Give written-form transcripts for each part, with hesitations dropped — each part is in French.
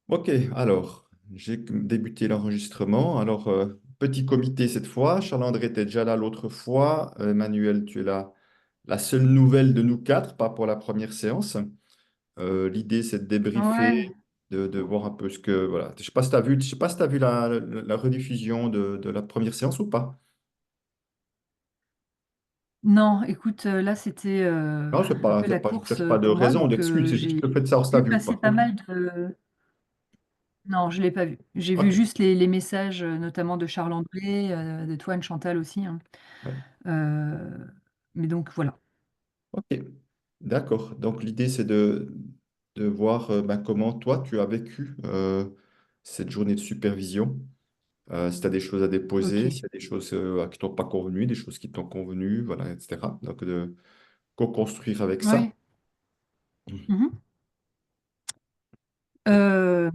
Ok, alors, j'ai débuté l'enregistrement. Alors, petit comité cette fois. Charles-André était déjà là l'autre fois. Emmanuel, tu es là. La seule nouvelle de nous quatre, pas pour la première séance. L'idée, c'est de Ouais, débriefer, de voir un peu ce que... Voilà. Je sais pas si tu as vu, je sais pas si tu vu la rediffusion de la première séance ou pas. non, écoute, là c'était Non, un peu la je course cherche pas de pour moi, raison, donc d'excuse. C'est juste j'ai le fait de savoir si tu as vu vu ou passer pas. pas mal de... Non, je l'ai pas vu. J'ai vu Ok. juste les messages, notamment de Charles-André, de toi, Anne Chantal aussi, hein. Ouais. Euh, mais donc voilà. Ok, d'accord. Donc l'idée, c'est de voir ben, comment toi, tu as vécu cette journée de supervision. Si tu as des choses à déposer, s'il Ok. y a des choses qui t'ont pas convenu, des choses qui t'ont convenu, voilà, etc. Donc de co-construire avec ça. Ouais. Mhm. Euh,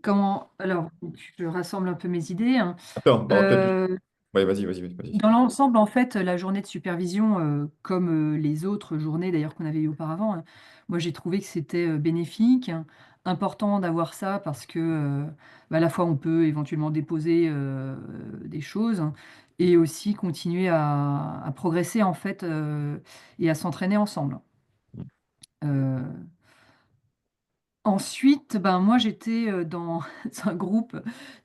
comment... Alors, donc, je rassemble un peu mes idées, hein. Attends, bon, peut-être... Euh, Ouais, vas-y. Dans l'ensemble, en fait, la journée de supervision, comme les autres journées d'ailleurs qu'on avait eues auparavant, hein, moi j'ai trouvé que c'était bénéfique, hein, important d'avoir ça parce que à la fois on peut éventuellement déposer des choses, hein, et aussi continuer à progresser en fait et à s'entraîner ensemble. Euh, Ensuite, ben, moi j'étais dans un groupe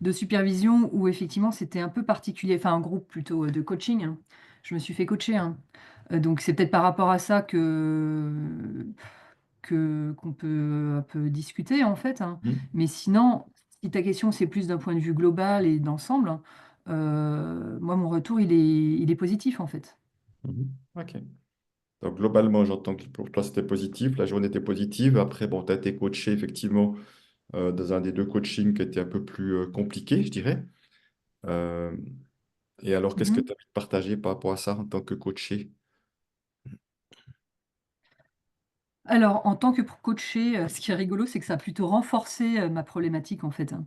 de supervision où effectivement c'était un peu particulier, enfin un groupe plutôt de coaching, hein. Je me suis fait coacher, hein. Donc c'est peut-être par rapport à ça qu'on peut un peu discuter en fait, hein. Mhm. Mais sinon, si ta question c'est plus d'un point de vue global et d'ensemble, hein, moi mon retour il est positif en fait. Mhm. Ok. Donc globalement, j'entends que pour toi, c'était positif, la journée était positive. Après, bon, tu as été coaché effectivement dans un des deux coachings qui était un peu plus compliqué, je dirais. Euh, Et alors, qu'est-ce que Mhm. tu as envie de partager par rapport à ça en tant que coaché? Alors, en tant que coaché, ce qui est rigolo, c'est que ça a plutôt renforcé ma problématique en fait, hein.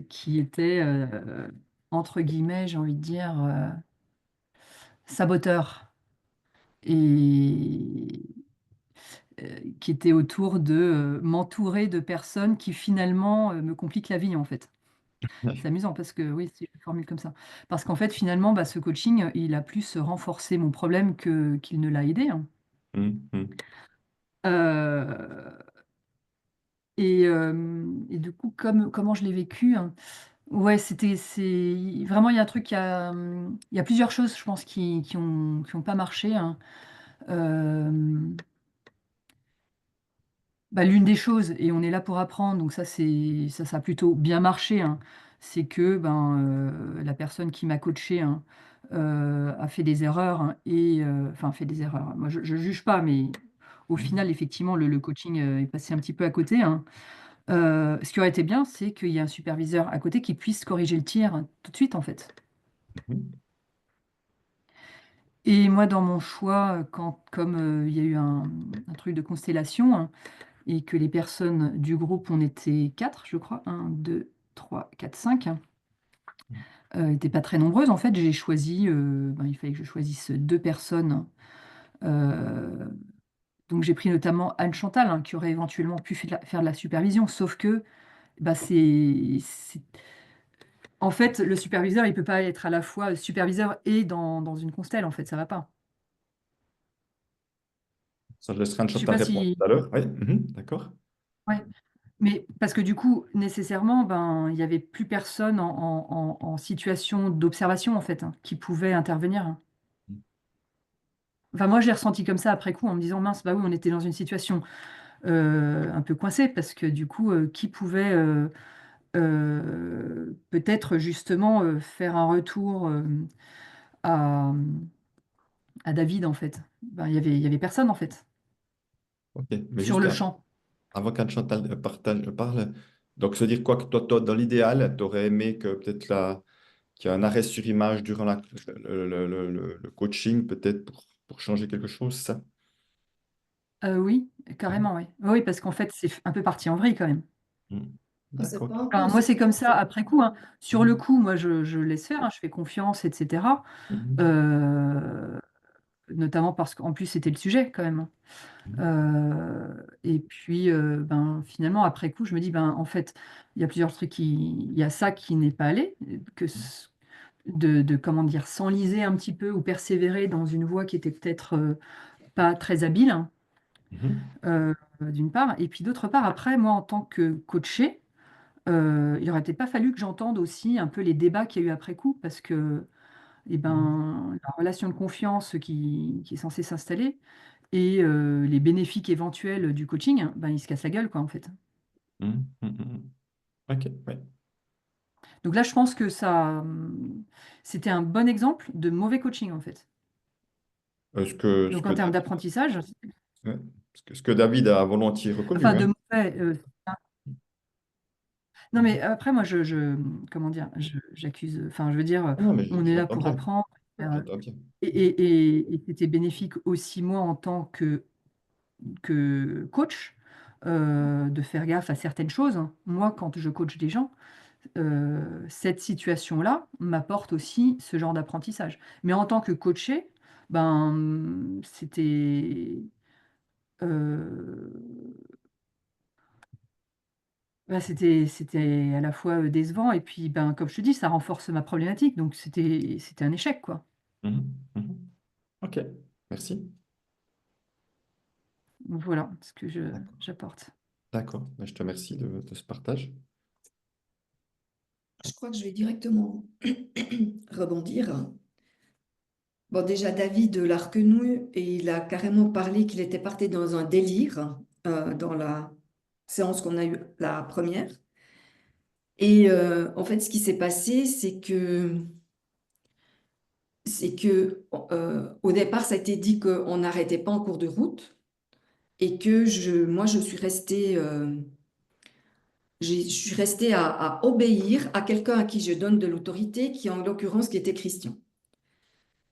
Qui était, entre guillemets, j'ai envie de dire, saboteur, et qui était autour de m'entourer de personnes qui finalement me compliquent la vie, en fait. C'est Ouais. amusant parce que, oui, si je le formule comme ça. Parce qu'en fait, finalement, ce coaching, il a plus renforcé mon problème qu'il ne l'a aidé, hein. Mhm. Euh, et du coup, comment je l'ai vécu, hein. Ouais, c'est vraiment, il y a un truc, il y a plusieurs choses, je pense, qui ont pas marché, hein. Euh, L'une des choses, et on est là pour apprendre, donc ça a plutôt bien marché, hein, c'est que la personne qui m'a coaché, hein, a fait des erreurs, hein, enfin fait des erreurs. Moi, je juge pas, mais au final, effectivement, le coaching est passé un petit peu à côté, hein. Ce qui aurait été bien, c'est qu'il y ait un superviseur à côté qui puisse corriger le tir, hein, tout de suite, en fait. Mhm. Et moi, dans mon choix, comme il y a eu un truc de constellation, hein, et que les personnes du groupe, on était quatre, je crois, un, deux, trois, quatre, cinq, hein, n'étaient pas très nombreuses. En fait, j'ai choisi, il fallait que je choisisse deux personnes. euh, donc j'ai pris notamment Anne Chantal, hein, qui aurait éventuellement pu faire de la supervision, sauf que en fait, le superviseur, il peut pas être à la fois superviseur et dans une constelle, en fait, ça va pas. Ça, je laisserai Je sais Chantal pas répondre si... tout à l'heure. Oui, mhm. D'accord. Ouais. Mais parce que du coup, nécessairement, il y avait plus personne en situation d'observation, en fait, hein, qui pouvait intervenir, hein. Enfin, moi, j'ai ressenti comme ça après coup, en me disant, mince, bah oui, on était dans une situation un peu coincée, parce que du coup, qui pouvait peut-être justement faire un retour à, à David, en fait. Il y avait personne, en fait, Ok. Mais sur juste le champ. avant qu'Anne Chantal parle, donc se dire quoi que toi, dans l'idéal, tu aurais aimé que peut-être qu'il y ait un arrêt sur image durant le coaching, peut-être pour changer quelque chose, ça? Oui, Mhm. carrément, oui. Oui, parce qu'en fait, c'est un peu parti en vrille, quand même. Mhm. Ah, c'est D'accord. pas un peu Enfin, moi, aussi. c'est comme ça après coup, hein. Sur le Mhm. coup, moi, je laisse faire, hein, je fais confiance, etc. Mhm. Euh, notamment parce qu'en plus c'était le sujet quand même. Mhm. Et puis, ben, finalement, après coup, je me dis, ben, en fait, il y a plusieurs trucs il y a ça qui n'est pas allé, comment dire, s'enliser un petit peu ou persévérer dans une voie qui était peut-être pas très habile, hein, Mhm. d'une part. Et puis d'autre part, après, moi, en tant que coachée, il aurait peut-être pas fallu que j'entende aussi un peu les débats qu'il y a eu après coup, parce que eh Mhm. ben, la relation de confiance qui est censée s'installer et les bénéfices éventuels du coaching, ben, ils se cassent la gueule, quoi, en fait. Mhm. Mhm. Ok, ouais. Donc là, je pense que c'était un bon exemple de mauvais coaching, en fait. Ce Donc que en termes David, d'apprentissage, ouais. Ce que David a volontiers enfin reconnu, de hein. mauvais. Non, mais Mhm. après, moi, comment dire, j'accuse. Enfin, je veux dire, Ah non, mais on est là j'entends pour bien. apprendre. J'entends bien. Et c'était bénéfique aussi, moi, en tant que coach, de faire gaffe à certaines choses, hein. Moi, quand je coach des gens, cette situation-là m'apporte aussi ce genre d'apprentissage. Mais en tant que coaché, ben, heu, c'était à la fois, décevant et puis, ben, comme je te dis, ça renforce ma problématique, donc c'était un échec, quoi. Mhm. Mhm. Ok, merci. Donc voilà ce que D'accord. j'apporte. D'accord. Ben, je te remercie de ce partage. Je crois que je vais directement rebondir. Bon, déjà, David l'a reconnu et il a carrément parlé qu'il était parti dans un délire dans la séance qu'on a eue, la première. Et en fait, ce qui s'est passé, c'est que au départ, ça a été dit qu'on n'arrêtait pas en cours de route et que moi, je suis restée à obéir à quelqu'un à qui je donne de l'autorité, qui en l'occurrence qui était Christian.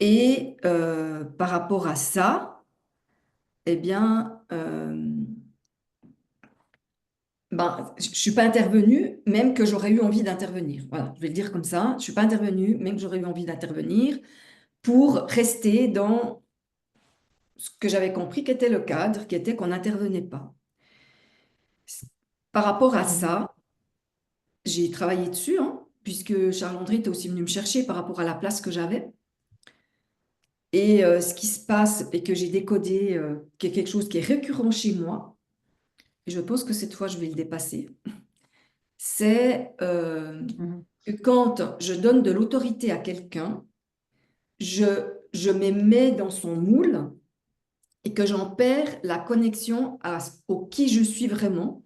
Et par rapport à ça, eh bien, ben, je ne suis pas intervenue, même que j'aurais eu envie d'intervenir. Voilà, je vais le dire comme ça. Je ne suis pas intervenue, même que j'aurais eu envie d'intervenir, pour rester dans ce que j'avais compris qu'était le cadre, qui était qu'on n'intervenait pas. Par rapport à Mmh. ça, j'ai travaillé dessus, hein, puisque Charles-André était aussi venu me chercher par rapport à la place que j'avais. Et ce qui se passe, et que j'ai décodé, qui est quelque chose qui est récurrent chez moi, et je pense que cette fois, je vais le dépasser, c'est Mmh. que quand je donne de l'autorité à quelqu'un, je, je me mets dans son moule et que j'en perds la connexion au qui je suis vraiment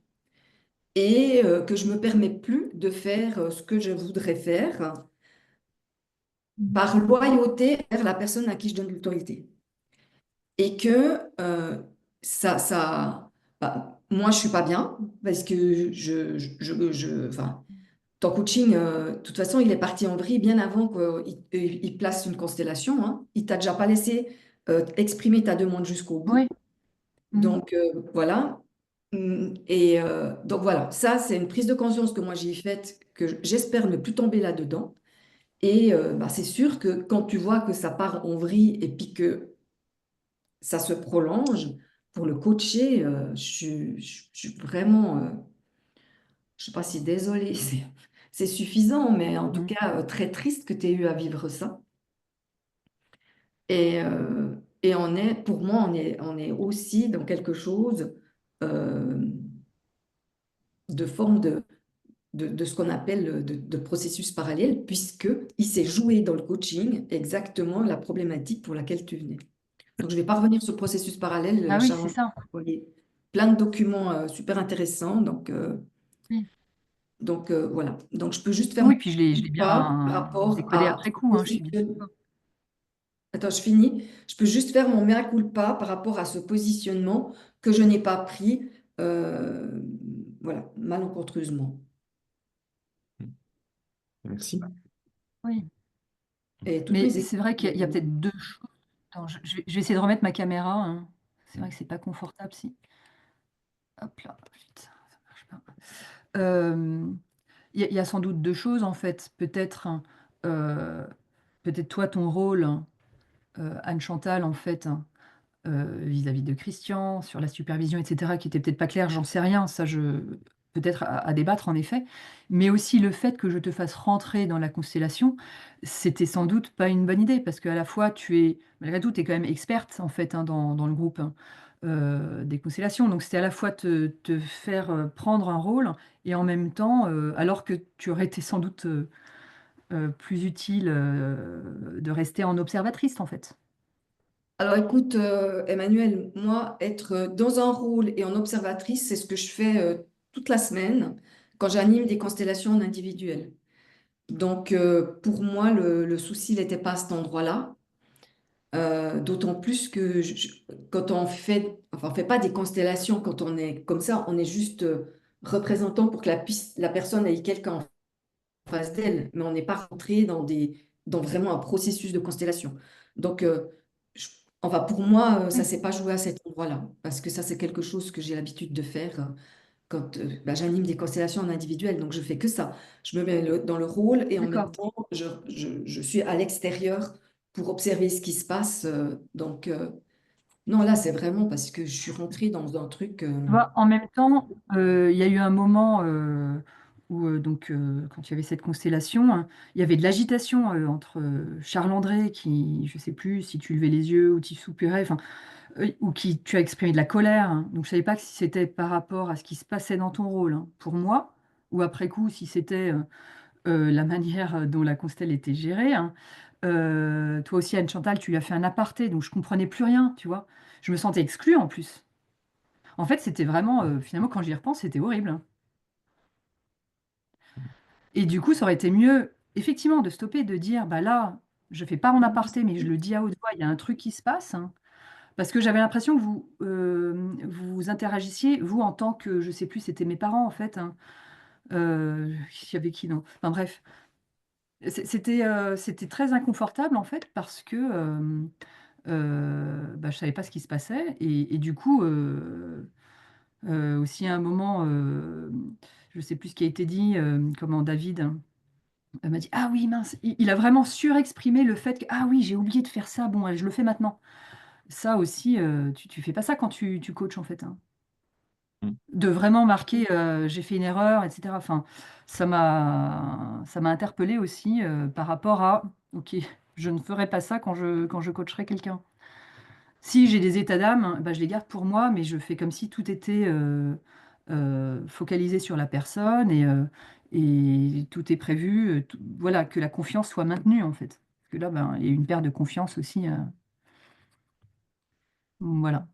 et que je me permets plus de faire ce que je voudrais faire Mmh. par loyauté vers la personne à qui je donne l'autorité. Et que moi, je suis pas bien parce que enfin, ton coaching, de toute façon, il est parti en vrille bien avant qu'il place une constellation, hein. Il t'a déjà pas laissé exprimer ta demande jusqu'au bout. Oui. Mmh. Donc, voilà. Et donc, voilà. Ça, c'est une prise de conscience que moi, j'ai faite, que j'espère ne plus tomber là-dedans. Et bah, c'est sûr que quand tu vois que ça part en vrille et puis que ça se prolonge, pour le coacher, je suis vraiment, je ne sais pas si désolée, c'est suffisant, mais en tout Mmh. cas, très triste que tu aies eu à vivre ça. Et pour moi, on est aussi dans quelque chose euh, de forme de ce qu'on appelle de processus parallèle, puisqu'il s'est joué dans le coaching exactement la problématique pour laquelle tu venais. Donc, je ne vais pas revenir sur le processus parallèle, Ah oui, c'est Charles. ça. Vous voyez, plein de documents super intéressants. Oui. Donc voilà. Donc, je peux juste faire Oui, mon puis je l'ai pas par bien rapport décodé à après ce coup, hein, je suis bien positionnement. d'accord. Attends, je finis. Je peux juste faire mon mea culpa par rapport à ce positionnement que je n'ai pas pris, euh, voilà, malencontreusement. Merci. Oui. Et toutes mes Mais excuses. c'est vrai qu'il y a peut-être 2 choses. Attends, je vais essayer de remettre ma caméra, hein. C'est vrai que c'est pas confortable si hop là, putain, ça marche pas. Il y a sans doute 2 choses en fait. Peut-être, hein, peut-être toi ton rôle, hein, Anne Chantal, en fait, hein, vis-à-vis de Christian, sur la supervision, etc., qui était peut-être pas clair, j'en sais rien, ça peut-être à débattre en effet, mais aussi le fait que je te fasse rentrer dans la constellation, c'était sans doute pas une bonne idée, parce qu'à la fois malgré tout, tu es quand même experte en fait, hein, dans le groupe, hein, des constellations, donc c'était à la fois te faire prendre un rôle, et en même temps, alors que tu aurais été sans doute plus utile de rester en observatrice en fait. Alors écoute, Emmanuel, moi, être dans un rôle et en observatrice, c'est ce que je fais toute la semaine quand j'anime des constellations en individuel. Donc, pour moi, le souci n'était pas à cet endroit-là. D'autant plus que quand on fait, enfin, on fait pas des constellations, quand on est comme ça, on est juste représentant pour que la personne ait quelqu'un en face d'elle, mais on n'est pas rentré dans vraiment un processus de constellation. Donc, je- enfin, pour moi, ça Oui, s'est pas joué à cet endroit-là, parce que ça, c'est quelque chose que j'ai l'habitude de faire quand bah, j'anime des constellations en individuel. Donc, je fais que ça. Je me mets dans le rôle et en même d'accord. temps, je suis à l'extérieur pour observer ce qui se passe. Donc, non, là, c'est vraiment parce que je suis rentrée dans un truc. Tu vois, en même temps, il y a eu un moment où, quand il y avait cette constellation, hein, il y avait de l'agitation entre Charles-André, qui, je sais plus si tu levais les yeux ou tu soupirais, enfin, ou qui tu as exprimé de la colère, hein. Donc, je savais pas si c'était par rapport à ce qui se passait dans ton rôle, hein, pour moi, ou après coup, si c'était la manière dont la constelle était gérée, hein. Toi aussi, Anne-Chantal, tu lui as fait un aparté, donc je comprenais plus rien, tu vois. Je me sentais exclue en plus. En fait, c'était vraiment, finalement, quand j'y repense, c'était horrible, hein. Et du coup, ça aurait été mieux, effectivement, de stopper, de dire, bah là, je fais pas en aparté, mais je le dis à haute voix, il y a un truc qui se passe, hein. Parce que j'avais l'impression que vous interagissiez, vous, en tant que, je sais plus, c'était mes parents, en fait, hein. Il y avait qui, non? Enfin bref, c'était très inconfortable, en fait, parce que bah, je savais pas ce qui se passait. Et du coup, aussi à un moment, je sais plus ce qui a été dit, comment David m'a dit, ah oui, mince, il a vraiment surexprimé le fait que, ah oui, j'ai oublié de faire ça, bon, allez, je le fais maintenant. Ça aussi, tu fais pas ça quand tu coaches, en fait, hein. Mm. De vraiment marquer, j'ai fait une erreur, etc. Enfin, ça m'a interpellée aussi par rapport à, ok, je ne ferai pas ça quand je coacherai quelqu'un. Si j'ai des états d'âme, bah, je les garde pour moi, mais je fais comme si tout était focalisé sur la personne et tout est prévu, voilà, que la confiance soit maintenue en fait. Parce que là, ben, il y a une perte de confiance aussi. Voilà.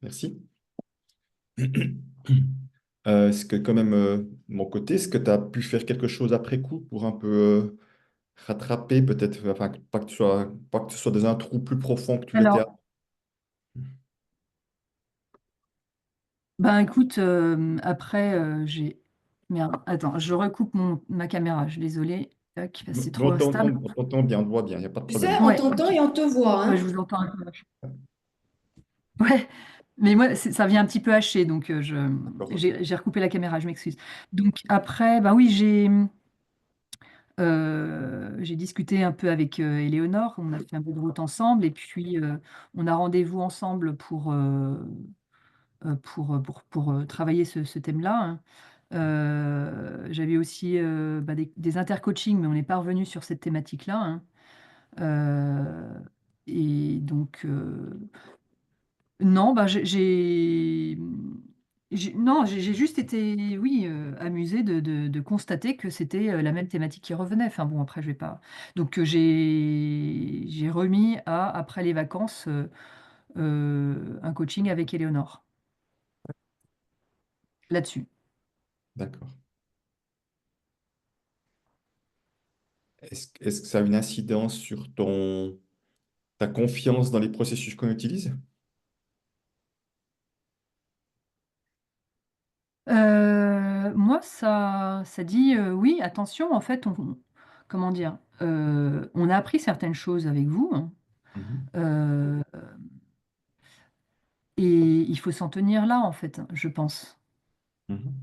Merci. Est-ce que quand même, de mon côté, est-ce que tu as pu faire quelque chose après coup pour un peu rattraper, peut-être, enfin, pas que ce soit dans un trou plus profond que tu l'étais Alors, avant? ben écoute, après, Merde, attends, je recoupe ma caméra, je suis désolée. Tac, parce que c'est Mais trop instable. on t'entend bien, on te voit bien, il n'y a pas de tu sais, problème. on Ouais, t'entend ok. et on te voit, Ouais, je hein. vous entends un peu. Ouais, mais moi, ça vient un petit peu haché, donc D'accord, ok. j'ai recoupé la caméra, je m'excuse. Donc après, bah oui, j'ai discuté un peu avec Éléonore, on a fait un peu de route ensemble, et puis on a rendez-vous ensemble pour travailler ce thème-là, hein. J'avais aussi bah, des intercoachings, mais on n'est pas revenu sur cette thématique-là, hein. Euh, et donc, non, bah, non, j'ai juste été, oui, amusée de constater que c'était la même thématique qui revenait. Enfin bon, après, je vais pas. Donc, j'ai remis après les vacances, un coaching avec Éléonore là-dessus. D'accord. Est-ce que ça a une incidence sur ta confiance dans les processus qu'on utilise? Moi, ça dit oui, attention, en fait, comment dire, on a appris certaines choses avec vous, hein, Mhm. euh, et il faut s'en tenir là, en fait, je pense. Mhm.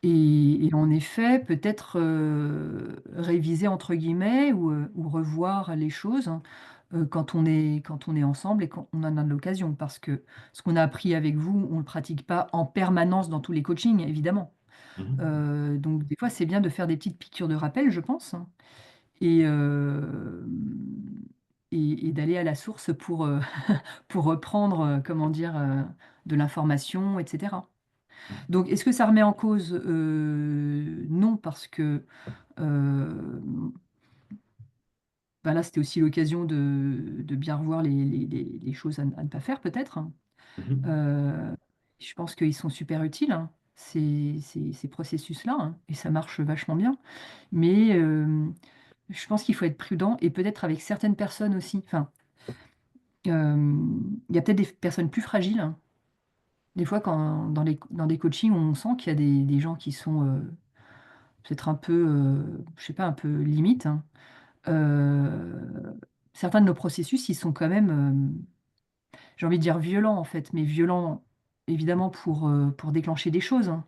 Et en effet, peut-être réviser entre guillemets ou revoir les choses hein, quand on est ensemble et quand on en a l'occasion. Parce que ce qu'on a appris avec vous, on ne le pratique pas en permanence dans tous les coachings, évidemment. Mhm. Donc des fois, c'est bien de faire des petites piqûres de rappel, je pense, hein, et, euh, et d'aller à la source pour reprendre, comment dire, de l'information, etc. Donc, est-ce que ça remet en cause? Non, parce que euh, ben là, c'était aussi l'occasion de bien revoir les choses à ne pas faire, peut-être. Mhm. Euh, je pense qu'ils sont super utiles, hein, ces processus-là, hein, et ça marche vachement bien. Mais je pense qu'il faut être prudent et peut-être avec certaines personnes aussi. Enfin, il y a peut-être des personnes plus fragiles, hein. Des fois, dans des coachings, on sent qu'il y a des gens qui sont peut-être un peu, je sais pas, un peu limite, hein. Euh, Certains de nos processus, ils sont quand même, j'ai envie de dire violents en fait, mais violents évidemment pour déclencher des choses hein,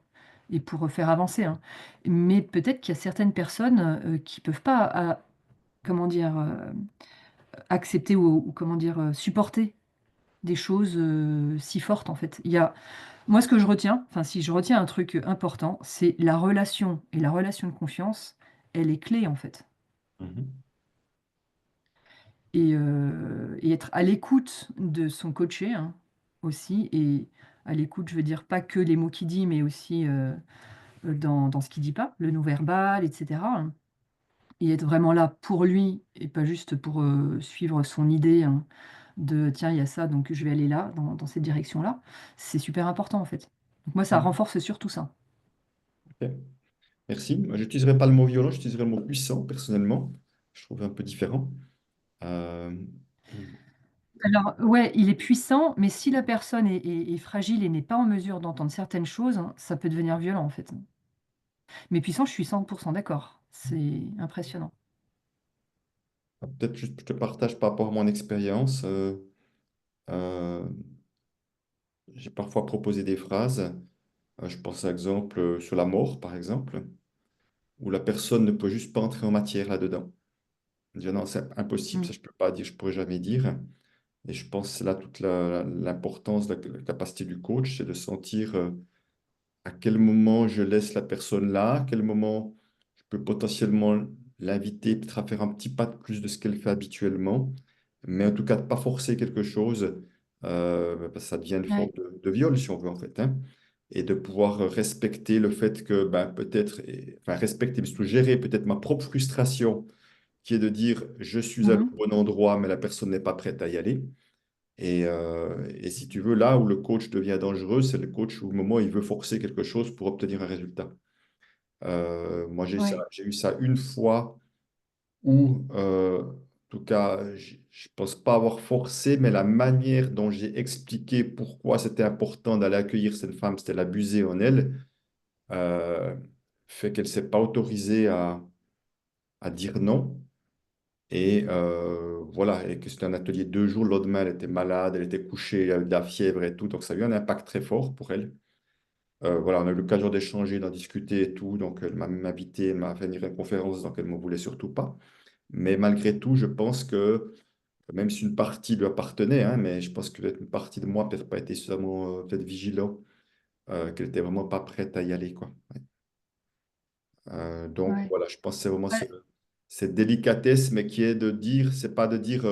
et pour faire avancer, hein. Mais peut-être qu'il y a certaines personnes qui peuvent pas, comment dire, accepter ou comment dire, supporter des choses si fortes en fait. Moi, ce que je retiens, enfin, si je retiens un truc important, c'est la relation et la relation de confiance, elle est clé en fait. Mhm. Et être à l'écoute de son coaché hein, aussi, et à l'écoute, je veux dire pas que les mots qu'il dit, mais aussi dans ce qu'il dit pas, le non-verbal, etc. hein. Et être vraiment là pour lui et pas juste pour suivre son idée hein, de tiens, il y a ça, donc je vais aller là, dans cette direction-là. C'est super important en fait. Donc moi, ça Mhm. renforce surtout ça. Ok. Merci. Moi, je n'utiliserai pas le mot violent, j'utiliserai le mot puissant, personnellement. Je trouve un peu différent. Euh, Alors, ouais, il est puissant, mais si la personne est fragile et n'est pas en mesure d'entendre certaines choses, hein, ça peut devenir violent en fait. Mais puissant, je suis 100% d'accord. C'est impressionnant. Peut-être juste je te partage par rapport à mon expérience. Euh, j'ai parfois proposé des phrases. Je pense à exemple sur la mort, par exemple, où la personne ne peut juste pas entrer en matière là-dedans. Dire non, c'est impossible, Mm. ça je peux pas dire, je pourrais jamais dire. Et je pense que c'est là toute l'importance, la capacité du coach, c'est de sentir à quel moment je laisse la personne là, à quel moment je peux potentiellement l'inviter peut-être à faire un petit pas de plus de ce qu'elle fait habituellement, mais en tout cas de pas forcer quelque chose, parce que ça devient une forme Ouais. de viol si on veut en fait, hein, et de pouvoir respecter le fait que ben, peut-être, enfin respecter, mais surtout gérer peut-être ma propre frustration, qui est de dire je suis à le Mhm. bon endroit, mais la personne n'est pas prête à y aller. Et si tu veux, là où le coach devient dangereux, c'est le coach où au moment où il veut forcer quelque chose pour obtenir un résultat. Moi, Ouais. j'ai eu ça une fois où, en tout cas, je ne pense pas avoir forcé, mais la manière dont j'ai expliqué pourquoi c'était important d'aller accueillir cette femme, c'était l'abuser en elle, euh, fait qu'elle ne s'est pas autorisée à dire non. Et voilà, et que c'était un atelier de 2 jours. Le lendemain, elle était malade, elle était couchée, elle avait de la fièvre et tout. Donc, ça a eu un impact très fort pour elle. Voilà, on a eu l'occasion d'échanger, d'en discuter et tout. Donc, elle m'a même invité, elle m'a fait une conférence, donc elle ne m'en voulait surtout pas. Mais malgré tout, je pense que, même si une partie lui appartenait, hein, mais je pense que peut-être une partie de moi peut-être pas été suffisamment peut-être vigilant, qu'elle était vraiment pas prête à y aller, quoi. Donc Ouais. voilà, je pense que c'est vraiment Ouais. cette délicatesse, mais qui est de dire, c'est pas de dire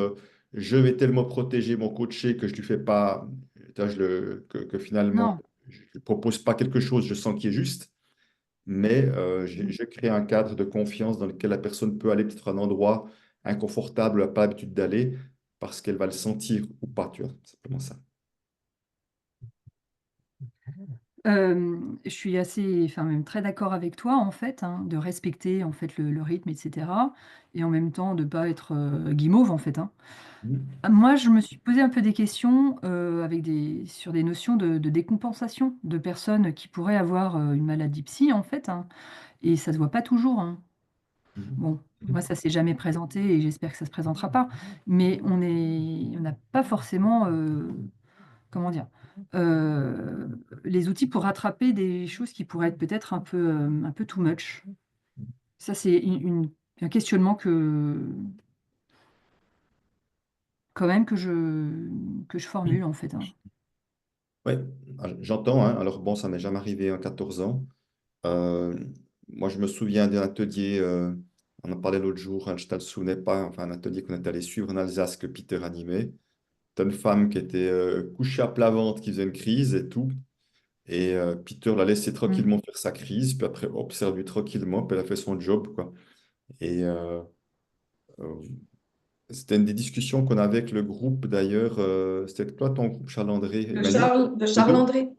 je vais tellement protéger mon coaché que je lui fais pas, que finalement Non. je ne propose pas quelque chose, je sens qui est juste, mais Mm. je crée un cadre de confiance dans lequel la personne peut aller peut-être à un endroit inconfortable, elle n'a pas l'habitude d'aller, parce qu'elle va le sentir ou pas, tu vois, c'est simplement ça. Je suis assez, enfin même très d'accord avec toi en fait, hein, de respecter en fait le rythme, etc. Et en même temps de pas être guimauve en fait, hein. Mhm. Moi, je me suis posé un peu des questions sur des notions de décompensation de personnes qui pourraient avoir une maladie psy en fait, hein, et ça se voit pas toujours, hein. Mhm. Bon, moi ça s'est jamais présenté et j'espère que ça se présentera pas. Mais on n'a pas forcément, comment dire. euh, les outils pour rattraper des choses qui pourraient être peut-être un peu too much. Ça, c'est un questionnement quand même que je formule en fait, hein. Oui, j'entends, hein. Alors bon, ça m'est jamais arrivé en 14 ans. Euh, Moi, je me souviens d'un atelier, on en parlait l'autre jour, hein, je ne te le souvenais pas, enfin un atelier qu'on est allé suivre en Alsace que Peter animait. T'as une femme qui était couchée à plat ventre, qui faisait une crise et tout. Et Peter l'a laissé Mm. tranquillement faire sa crise, puis après, observe-lui tranquillement, puis elle a fait son job, quoi. Et euh, c'était une des discussions qu'on avait avec le groupe, d'ailleurs. C'était toi, ton groupe, Charles-André, Emmanuel, De les deux? Charles-André,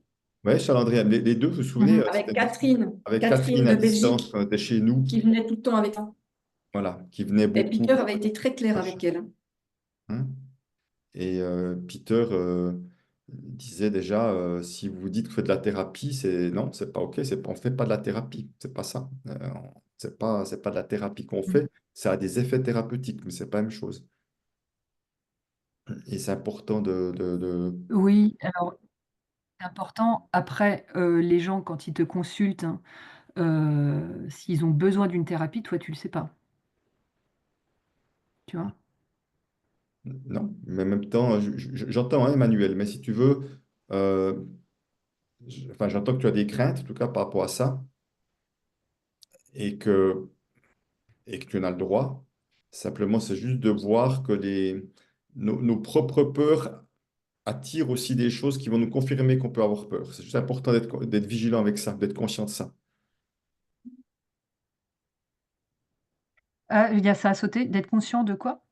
Ouais, Charles-André, les deux, vous vous souvenez, Mhm. avec c'était une discussion avec Catherine Catherine à de distance Belgique, quand on était chez nous, qui venait tout le temps avec ça. voilà, qui venait Et beaucoup. Peter avait été très clair avec elle, hein. Hein. Et Peter disait déjà, si vous dites que vous faites de la thérapie, c'est non, c'est pas OK, on fait pas de la thérapie, c'est pas ça. C'est pas de la thérapie qu'on Mm. fait, ça a des effets thérapeutiques, mais c'est pas la même chose. Et c'est important Oui, alors c'est important. Après, les gens, quand ils te consultent, hein, s'ils ont besoin d'une thérapie, toi, tu le sais pas, tu vois? non, mais en même temps, j'entends, hein, Emmanuel, mais si tu veux, euh, enfin, j'entends que tu as des craintes, en tout cas par rapport à ça, et que, et que tu en as le droit. Simplement, c'est juste de voir que nos propres peurs attirent aussi des choses qui vont nous confirmer qu'on peut avoir peur. C'est juste important d'être vigilant avec ça, d'être conscient de ça. Ah, il y a ça à sauter, d'être conscient de quoi?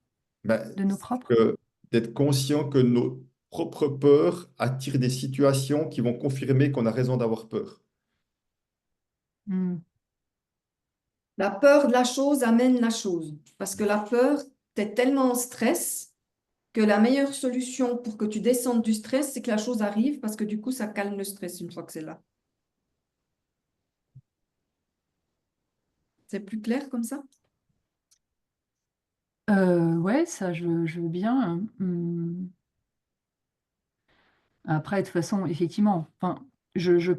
Ben, De nos c'est propres? d'être conscient que nos propres peurs attirent des situations qui vont confirmer qu'on a raison d'avoir peur. Mm. La peur de la chose amène la chose. Parce que la peur, tu es tellement en stress que la meilleure solution pour que tu descendes du stress, c'est que la chose arrive parce que du coup, ça calme le stress une fois que c'est là. C'est plus clair comme ça? Ouais, ça, je veux bien, hein. Après, de toute façon, effectivement, enfin, je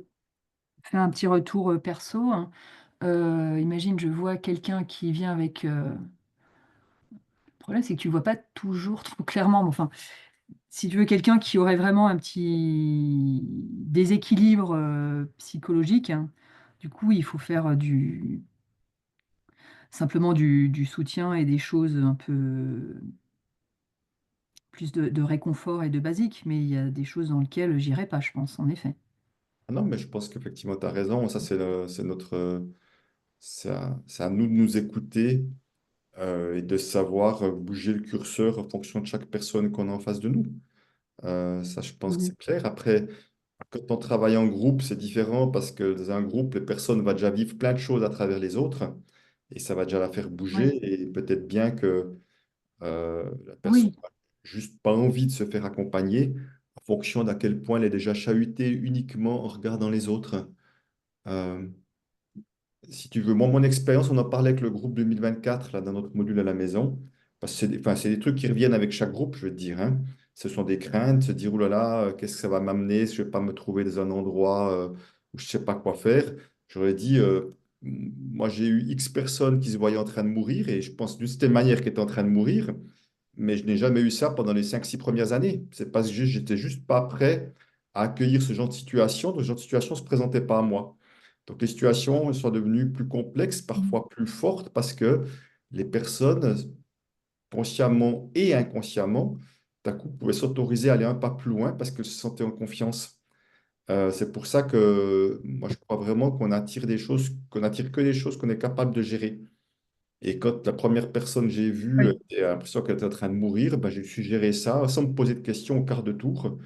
fais un petit retour perso, hein. Imagine, je vois quelqu'un qui vient avec. Le problème, c'est que tu le vois pas toujours trop clairement. Mais enfin, si tu veux quelqu'un qui aurait vraiment un petit déséquilibre psychologique, hein, du coup, il faut faire simplement du soutien et des choses un peu plus de réconfort et de basique. Mais il y a des choses dans lesquelles j'irai pas, je pense, en effet. Ah non, mais je pense qu'effectivement, tu as raison. Ça, c'est notre, c'est à nous de nous écouter et de savoir bouger le curseur en fonction de chaque personne qu'on a en face de nous. Ça, je pense que Mhm. c'est clair. Après, quand on travaille en groupe, c'est différent parce que dans un groupe, les personnes vont déjà vivre plein de choses à travers les autres et ça va déjà la faire Ouais. bouger et peut-être bien que la personne Oui. n'a juste pas envie de se faire accompagner en fonction d'à quel point elle est déjà chahutée uniquement en regardant les autres. Euh, Si tu veux, moi, mon expérience, on en parlait avec le groupe 2024, là, dans notre module à la maison, parce que enfin, c'est des trucs qui reviennent avec chaque groupe, je veux te dire, hein. Ce sont des craintes, se dire, oh là là, qu'est-ce que ça va m'amener si je ne vais pas me trouver dans un endroit où je ne sais pas quoi faire. J'aurais dit, moi, j'ai eu X personnes qui se voyaient en train de mourir, et je pense d'une certaine manière qu'elles étaient en train de mourir, mais je n'ai jamais eu ça pendant les 5 6 premières années. C'est parce que j'étais juste pas prêt à accueillir ce genre de situation, donc ce genre de situation ne se présentait pas à moi. Donc les situations sont devenues plus complexes, Mhm. parfois plus fortes, parce que les personnes, consciemment et inconsciemment, d'un coup, pouvaient s'autoriser à aller un pas plus loin parce qu'elles se sentaient en confiance. C'est pour ça que moi, je crois vraiment qu'on attire des choses, qu'on attire que des choses qu'on est capable de gérer. Et quand la première personne que j'ai vue Oui. a l'impression qu'elle était en train de mourir, ben, j'ai suggéré ça sans me poser de questions au quart de tour.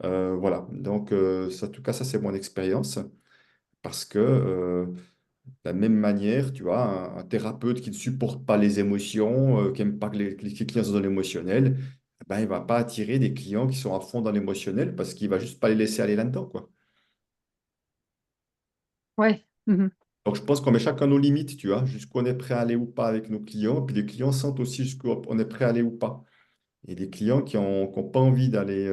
Voilà, donc en tout cas, ça c'est mon expérience. Parce que de la même manière, tu vois, un thérapeute qui ne supporte pas les émotions, qui n'aime pas que les clients soient dans l'émotionnel, ben, il ne va pas attirer des clients qui sont à fond dans l'émotionnel parce qu'il va juste pas les laisser aller là-dedans, quoi. Ouais. Mhm. Donc, je pense qu'on met chacun nos limites, tu vois, jusqu'où on est prêt à aller ou pas avec nos clients. Puis les clients sentent aussi jusqu'où on est prêt à aller ou pas. Et des clients qui ont pas envie d'aller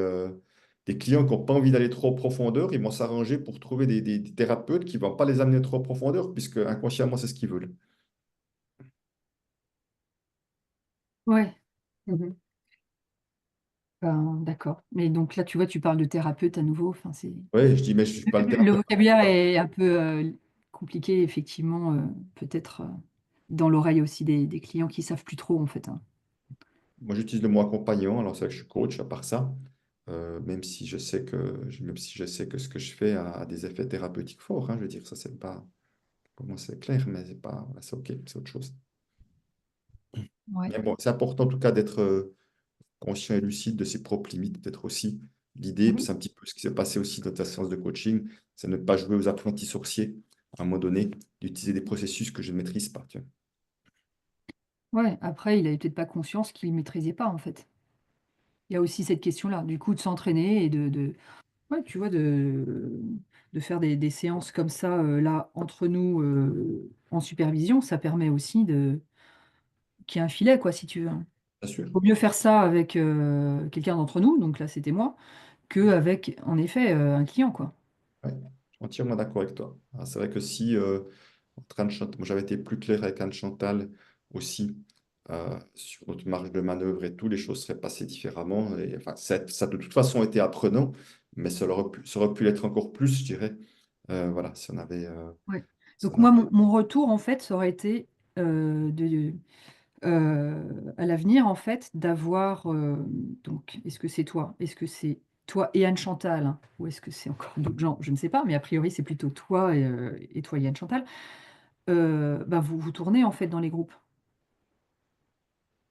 des clients qui n'ont pas envie d'aller trop en profondeur, ils vont s'arranger pour trouver des thérapeutes qui ne vont pas les amener trop en profondeur, puisque inconsciemment, c'est ce qu'ils veulent. Ouais. Mhm. Ben, d'accord. Mais donc là, tu vois, tu parles de thérapeute à nouveau. Enfin, c'est... Oui, je dis, mais je ne suis pas le Le thérapeute. vocabulaire est un peu compliqué, effectivement, peut-être dans l'oreille aussi des clients qui savent plus trop, en fait, hein. Moi, j'utilise le mot accompagnant, alors c'est vrai que je suis coach à part ça, même si je sais que ce que je fais a des effets thérapeutiques forts, hein, je veux dire, ça, c'est pas, pour moi, c'est clair, mais c'est pas, voilà, c'est OK, c'est autre chose. Ouais. Mais bon, c'est important en tout cas d'être conscient et lucide de ses propres limites, peut-être aussi. L'idée, Mhm. c'est un petit peu ce qui s'est passé aussi dans ta séance de coaching, c'est ne pas jouer aux apprentis sorciers à un moment donné, d'utiliser des processus que je ne maîtrise pas. Tu vois. Ouais. Après, il avait peut-être pas conscience qu'il ne maîtrisait pas, en fait. Il y a aussi cette question-là, du coup, de s'entraîner et ouais, tu vois, de faire des séances comme ça, là, entre nous, en supervision, ça permet aussi qu'il y ait un filet, quoi, si tu veux. Bien sûr. Vaut mieux faire ça avec quelqu'un d'entre nous, donc là, c'était moi, qu'avec, en effet, un client, quoi. Ouais, je suis entièrement d'accord avec toi. Ah, c'est vrai que si en train de chanter, moi j'avais été plus clair avec Anne Chantal aussi sur notre marge de manœuvre et tout, les choses seraient passées différemment. Et, enfin, ça de toute façon été apprenant, mais ça aurait pu l'être encore plus, je dirais. Voilà, Ouais. si Donc on moi, avait. mon retour, en fait, ça aurait été à l'avenir, en fait, d'avoir... donc, est-ce que c'est toi? Est-ce que c'est toi et Anne Chantal, hein, ou est-ce que c'est encore d'autres gens? Je ne sais pas, mais a priori, c'est plutôt toi et toi et Anne Chantal. Bah, vous tournez, en fait, dans les groupes.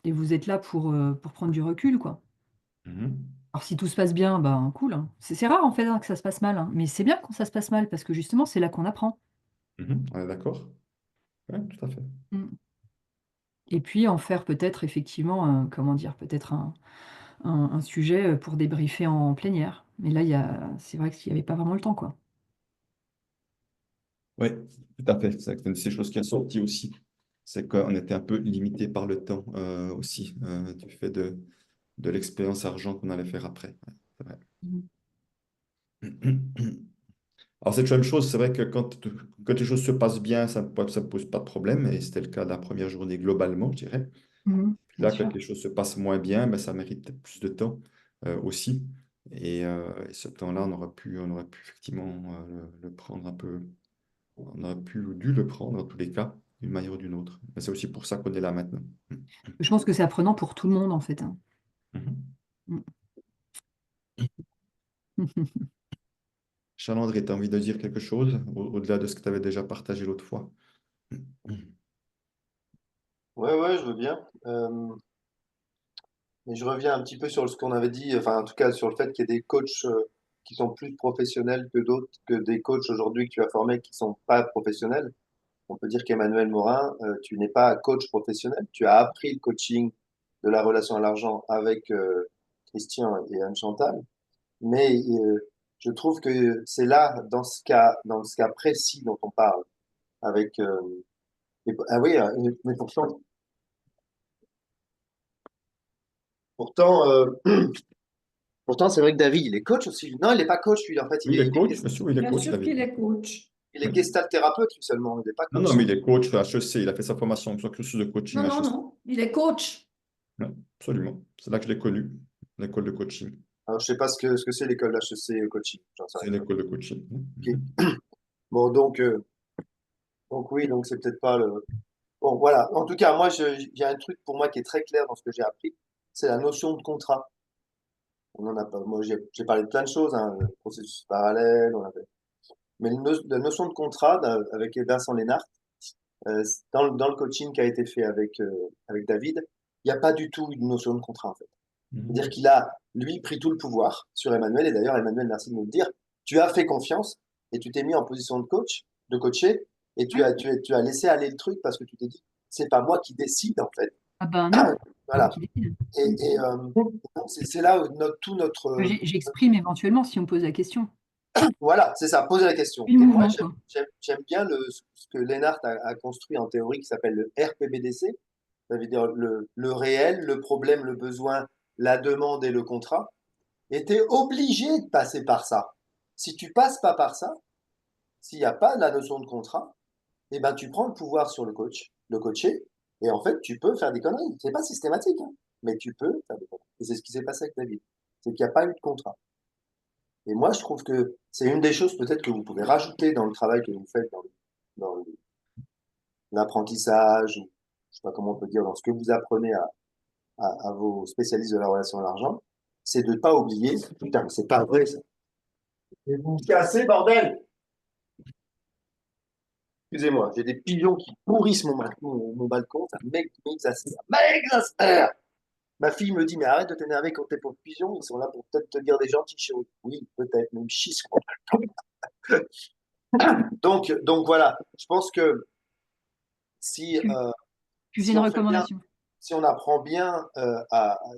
Et vous êtes là pour prendre du recul, quoi. Mhm, Alors, si tout se passe bien, ben cool, hein. C'est rare, en fait, hein, que ça se passe mal, hein. Mais c'est bien quand ça se passe mal, parce que justement, c'est là qu'on apprend. on est d'accord? Oui, tout à fait. Mm. Et puis, en faire peut-être, effectivement, comment dire, peut-être un sujet pour débriefer en plénière. Mais là, c'est vrai qu'il n'y avait pas vraiment le temps, quoi. Oui, tout à fait. C'est une de ces choses qui a sorti aussi. C'est qu'on était un peu limité par le temps aussi, du fait de l'expérience argent qu'on allait faire après. Ouais, c'est vrai. Mhm. Alors, c'est une même chose, c'est vrai que quand les choses se passent bien, ça ne pose pas de problème, et c'était le cas de la première journée globalement, je dirais. Mhm. Puis Bien là, quand sûr. les choses se passent moins bien, ben, ça mérite peut-être plus de temps aussi. Et ce temps-là, on aurait pu effectivement le prendre un peu, on aurait dû le prendre en tous les cas, d'une manière ou d'une autre. Mais c'est aussi pour ça qu'on est là maintenant. Je pense que c'est apprenant pour tout le monde, en fait, hein. Mhm. Mm. Charles-André, tu as envie de dire quelque chose au-delà de ce que tu avais déjà partagé l'autre fois? Ouais, ouais, je veux bien. Mais je reviens un petit peu sur ce qu'on avait dit, enfin, en tout cas, sur le fait qu'il y ait des coachs qui sont plus professionnels que d'autres, que des coachs aujourd'hui que tu as formés qui sont pas professionnels. On peut dire qu'Emmanuel Morin, tu n'es pas coach professionnel. Tu as appris le coaching de la relation à l'argent avec Christian et Anne Chantal. Mais je trouve que c'est là, dans ce cas précis dont on parle, avec, ah oui, mais pourtant, pourtant, c'est vrai que David, il est coach aussi. Non, il n'est pas coach, lui. En fait, Oui, il est coach, bien sûr, il est Bien coach, sûr David. qu'il est coach. il est Oui. gestalt thérapeute, lui seulement. Il n'est pas Non, coach non, mais il scientifique. est coach à HEC, il a fait sa formation, son cursus de coaching Non, à non, HEC. non. Il est coach. Ouais, absolument. C'est là que je l'ai connu, l'école de coaching. Alors, je ne sais pas ce que c'est l'école d'HEC coaching. J'en sais C'est rien. une école de coaching. Ok. Bon, donc oui, donc c'est peut-être pas le. Bon, voilà. En tout cas, il y a un truc pour moi qui est très clair dans ce que j'ai appris, c'est la notion de contrat. On en a pas. Moi, j'ai parlé de plein de choses, hein, le processus parallèle, mais la notion de contrat avec Vincent Lénart, dans le coaching qui a été fait avec David, il n'y a pas du tout une notion de contrat, en fait. C'est-à-dire Mhm. qu'il a, lui, pris tout le pouvoir sur Emmanuel. Et d'ailleurs, Emmanuel, merci de nous le dire. Tu as fait confiance et tu t'es mis en position de coach, de coacher, et Ouais. tu as laissé aller le truc parce que tu t'es dit, c'est pas moi qui décide, en fait. Ah ben non, c'est moi Voilà. qui décide. Donc, c'est là où tout notre. J'exprime éventuellement si on me pose la question. Voilà, c'est ça, poser la question. Puis le Et moi, mouvement, quoi. j'aime bien ce que Lennart a construit en théorie qui s'appelle le RPBDC. Ça veut dire le réel, le problème, le besoin, la demande et le contrat. Et tu es obligé de passer par ça. Si tu passes pas par ça, s'il n'y a pas la notion de contrat, eh ben, tu prends le pouvoir sur le coach, le coaché, et en fait, tu peux faire des conneries. C'est pas systématique, hein, mais tu peux faire des conneries. Et c'est ce qui s'est passé avec David. C'est qu'il n'y a pas eu de contrat. Et moi, je trouve que c'est une des choses peut-être que vous pouvez rajouter dans le travail que vous faites dans l'apprentissage, ou je sais pas comment on peut dire, dans ce que vous apprenez à vos spécialistes de la relation à l'argent, c'est de ne pas oublier, putain, mais c'est pas vrai ça. Et vous cassez, bordel! Excusez-moi, j'ai des pigeons qui pourrissent mon balcon, ça m'exaspère. Ma fille me dit, mais arrête de t'énerver contre tes pauvres pigeons, ils sont là pour peut-être te dire des gentils choses. Oui, peut-être, mais ils me chient sur mon balcon. Donc voilà, je pense que si, Tu, tu faisais si une on fait bien, recommandation. si on apprend bien,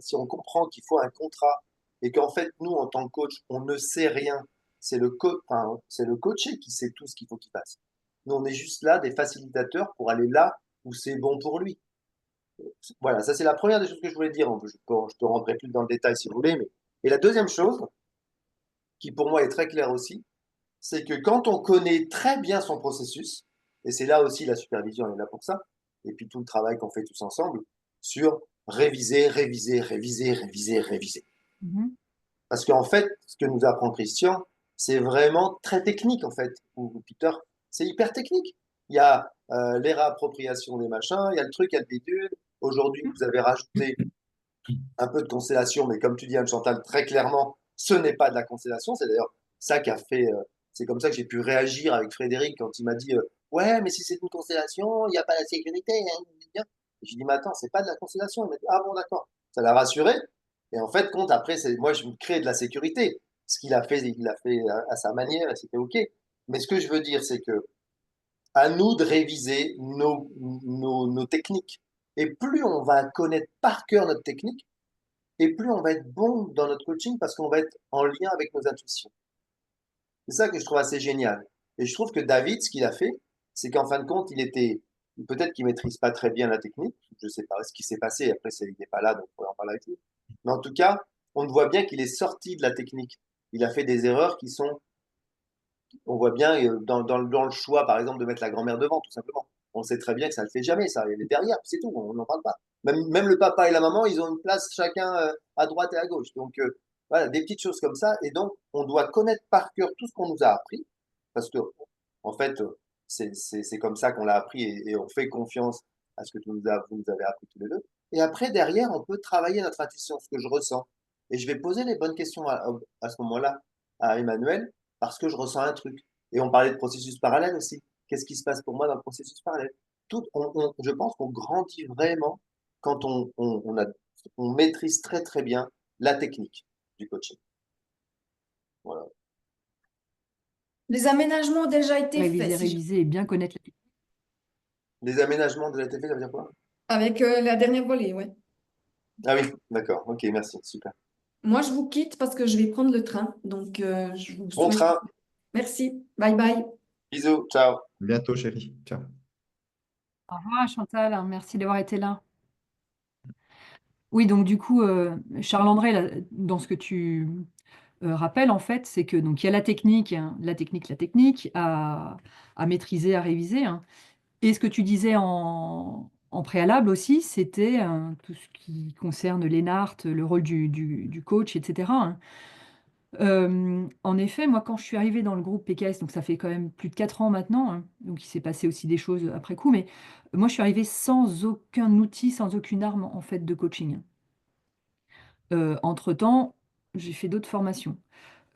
si on comprend qu'il faut un contrat et qu'en fait, nous, en tant que coach, on ne sait rien, c'est le coaché qui sait tout ce qu'il faut qu'il fasse. Nous, on est juste là, des facilitateurs pour aller là où c'est bon pour lui. Voilà, ça c'est la première des choses que je voulais dire. Je te rentrerai plus dans le détail si vous voulez. Et la deuxième chose, qui pour moi est très claire aussi, c'est que quand on connaît très bien son processus, et c'est là aussi la supervision est là pour ça, et puis tout le travail qu'on fait tous ensemble sur réviser, réviser, réviser, réviser, réviser. Mhm. Parce qu'en fait, ce que nous apprend Christian, c'est vraiment très technique en fait, ou Peter, c'est hyper technique. Il y a les réappropriations des machins, il y a le truc, il y a le bidule. Aujourd'hui, vous avez rajouté un peu de constellation, mais comme tu dis, Anne-Chantal, très clairement, ce n'est pas de la constellation. C'est d'ailleurs ça qui a fait. C'est comme ça que j'ai pu réagir avec Frédéric quand il m'a dit ouais, mais si c'est une constellation, il n'y a pas la sécurité. Hein. J'ai dit, mais attends, c'est pas de la constellation. Il m'a dit, ah bon, d'accord. Ça l'a rassuré. Et en fait, compte après, moi, je me crée de la sécurité. Ce qu'il a fait, il l'a fait à sa manière et c'était OK. Mais ce que je veux dire, c'est que à nous de réviser nos techniques. Et plus on va connaître par cœur notre technique, et plus on va être bon dans notre coaching parce qu'on va être en lien avec nos intuitions. C'est ça que je trouve assez génial. Et je trouve que David, ce qu'il a fait, c'est qu'en fin de compte, peut-être qu'il maîtrise pas très bien la technique. Je sais pas ce qui s'est passé. Après, il n'est pas là, donc on pourrait en parler avec lui. Mais en tout cas, on voit bien qu'il est sorti de la technique. Il a fait des erreurs qui sont, on voit bien dans le choix, par exemple, de mettre la grand-mère devant, tout simplement. On sait très bien que ça ne le fait jamais, ça. Elle est derrière, c'est tout, on n'en parle pas. Même le papa et la maman, ils ont une place chacun à droite et à gauche. Donc, voilà, des petites choses comme ça. Et donc, on doit connaître par cœur tout ce qu'on nous a appris, parce que, en fait, c'est comme ça qu'on l'a appris et on fait confiance à ce que vous nous avez appris tous les deux. Et après, derrière, on peut travailler notre intuition, ce que je ressens. Et je vais poser les bonnes questions à ce moment-là à Emmanuel parce que je ressens un truc. Et on parlait de processus parallèle aussi. Qu'est-ce qui se passe pour moi dans le processus parallèle? Je pense qu'on grandit vraiment quand on maîtrise très très bien la technique du coaching. Voilà. Les aménagements ont déjà été faits. Réviser et bien connaître la. Les aménagements de la TV, ça veut dire quoi? Avec la dernière volée, ouais. Ah oui, d'accord. Ok, merci. Super. Moi, je vous quitte parce que je vais prendre le train. Donc, je vous Bon souhaite. train. Merci. Bye bye. Bisous. Ciao. Bientôt, chérie. Ciao. Au revoir Chantal, merci d'avoir été là. Oui, donc du coup, Charles-André, là, dans ce que tu rappelles, en fait, c'est que donc il y a la technique, hein, la technique à maîtriser, à réviser, hein. Et ce que tu disais en préalable aussi, c'était tout ce qui concerne l'ENART, le rôle du coach, etc., hein. En effet, moi, quand je suis arrivée dans le groupe PKS, donc ça fait quand même plus de 4 ans maintenant, hein, donc il s'est passé aussi des choses après coup, mais moi, je suis arrivée sans aucun outil, sans aucune arme, en fait, de coaching. Entre-temps, j'ai fait d'autres formations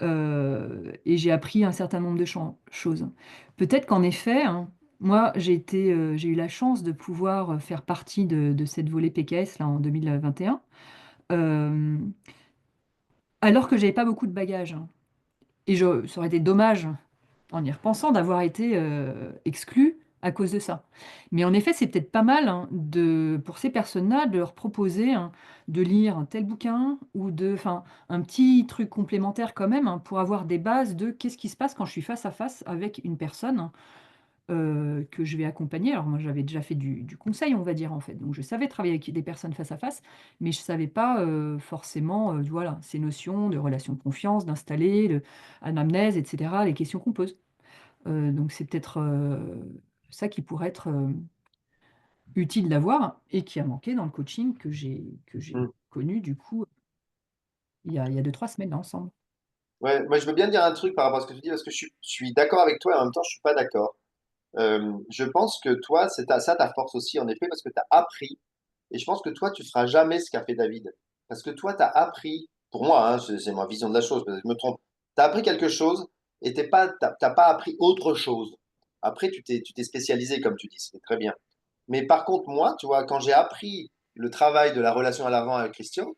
et j'ai appris un certain nombre de choses. Peut-être qu'en effet, hein, moi, j'ai eu la chance de pouvoir faire partie de cette volée PKS là, en 2021, euh, alors que j'avais pas beaucoup de bagages, hein. Et ça aurait été dommage, en y repensant, d'avoir été exclu à cause de ça. Mais en effet, c'est peut-être pas mal, hein, pour ces personnes-là de leur proposer, hein, de lire un tel bouquin ou enfin, un petit truc complémentaire quand même, hein, pour avoir des bases de qu'est-ce qui se passe quand je suis face à face avec une personne, que je vais accompagner. Alors moi, j'avais déjà fait du conseil, on va dire, en fait. Donc, je savais travailler avec des personnes face à face, mais je ne savais pas forcément, voilà, ces notions de relation de confiance, d'installer, anamnèse, etc., les questions qu'on pose. Donc, c'est peut-être ça qui pourrait être utile d'avoir et qui a manqué dans le coaching que j'ai Hmm. connu, du coup, il y a 2, 3 semaines ensemble. Ouais, moi, je veux bien dire un truc par rapport à ce que tu dis, parce que je suis d'accord avec toi et en même temps, je suis pas d'accord. Je pense que toi, ça ta force aussi, en effet, parce que tu as appris. Et je pense que toi, tu feras jamais ce qu'a fait David. Parce que toi, tu as appris, pour moi, hein, c'est ma vision de la chose, peut-être que je me trompe. Tu as appris quelque chose et t'as pas appris autre chose. Après, tu t'es spécialisé, comme tu dis, c'est très bien. Mais par contre, moi, tu vois, quand j'ai appris le travail de la relation à l'avant avec Christian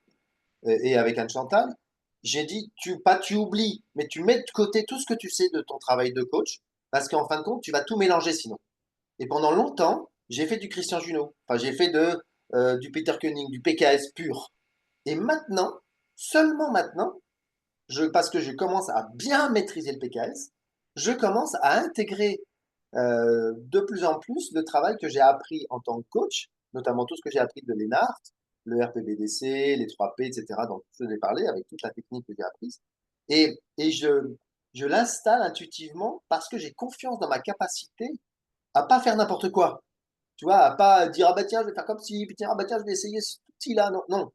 et avec Anne-Chantal, j'ai dit, pas tu oublies, mais tu mets de côté tout ce que tu sais de ton travail de coach, parce qu'en fin de compte, tu vas tout mélanger sinon. Et pendant longtemps, j'ai fait du Christian Junot. Enfin, j'ai fait du Peter Koenig, du PKS pur. Et maintenant, seulement maintenant, parce que je commence à bien maîtriser le PKS, je commence à intégrer de plus en plus le travail que j'ai appris en tant que coach, notamment tout ce que j'ai appris de Lennart, le RPBDC, les 3P, etc., dont je vous ai parlé, avec toute la technique que j'ai apprise. Et je l'installe intuitivement parce que j'ai confiance dans ma capacité à pas faire n'importe quoi. Tu vois, à pas dire, ah bah tiens, je vais faire comme si, puis tiens, ah bah tiens, je vais essayer ce outil-là. Non, non.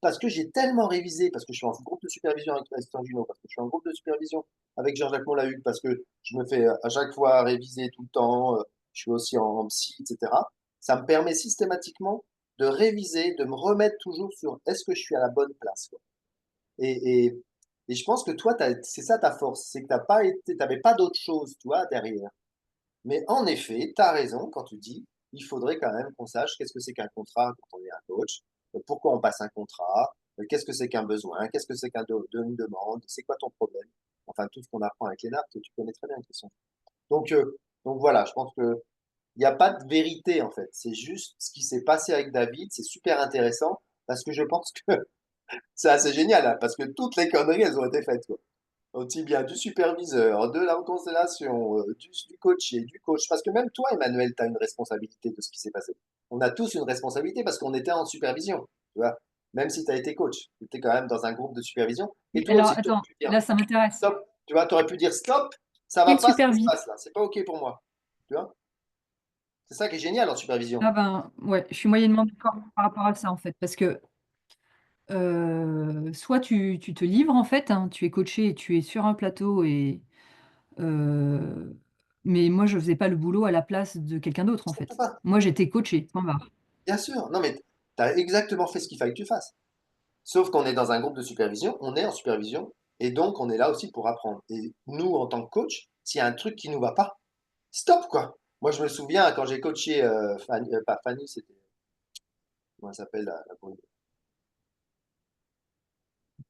Parce que j'ai tellement révisé, parce que je suis en groupe de supervision avec Christian Junot, parce que je suis en groupe de supervision avec Jean-Jacques Montlahuc, parce que je me fais à chaque fois réviser tout le temps, je suis aussi en psy, etc. Ça me permet systématiquement de réviser, de me remettre toujours sur est-ce que je suis à la bonne place, quoi. Et, et, et je pense que toi, c'est ça ta force, c'est que t'avais pas d'autre chose, tu vois, derrière. Mais en effet, tu as raison quand tu dis, il faudrait quand même qu'on sache qu'est-ce que c'est qu'un contrat quand on est un coach, pourquoi on passe un contrat, qu'est-ce que c'est qu'un besoin, qu'est-ce que c'est une demande, c'est quoi ton problème. Enfin, tout ce qu'on apprend avec les NART, tu connais très bien, Christian. Donc, euh, donc voilà, je pense que il n'y a pas de vérité en fait. C'est juste ce qui s'est passé avec David, c'est super intéressant parce que je pense que c'est assez génial, hein, parce que toutes les conneries, elles ont été faites, quoi. Aussi bien du superviseur, de la constellation, du coaché, du coach. Parce que même toi, Emmanuel, tu as une responsabilité de ce qui s'est passé. On a tous une responsabilité parce qu'on était en supervision. Tu vois, même si tu as été coach, tu étais quand même dans un groupe de supervision. Et Oui, toi alors, aussi, tu aurais attends, pu dire là, ça m'intéresse. stop. Tu vois, tu aurais pu dire stop, ça va Quelle pas ce qui se supervision? passe là. C'est pas OK pour moi. Tu vois, c'est ça qui est génial en supervision. Ah ben, ouais, je suis moyennement d'accord par rapport à ça, en fait, parce que soit tu te livres, en fait, hein, tu es coaché et tu es sur un plateau, euh, mais moi, je faisais pas le boulot à la place de quelqu'un d'autre, en Surtout fait. pas. Moi, j'étais coachée, point barre. Bien sûr. Non, mais tu as exactement fait ce qu'il fallait que tu fasses. Sauf qu'on est dans un groupe de supervision, on est en supervision, et donc on est là aussi pour apprendre. Et nous, en tant que coach, s'il y a un truc qui nous va pas, stop quoi. Moi, je me souviens quand j'ai coaché Fanny, pas Fanny, c'était comment elle s'appelle la brune.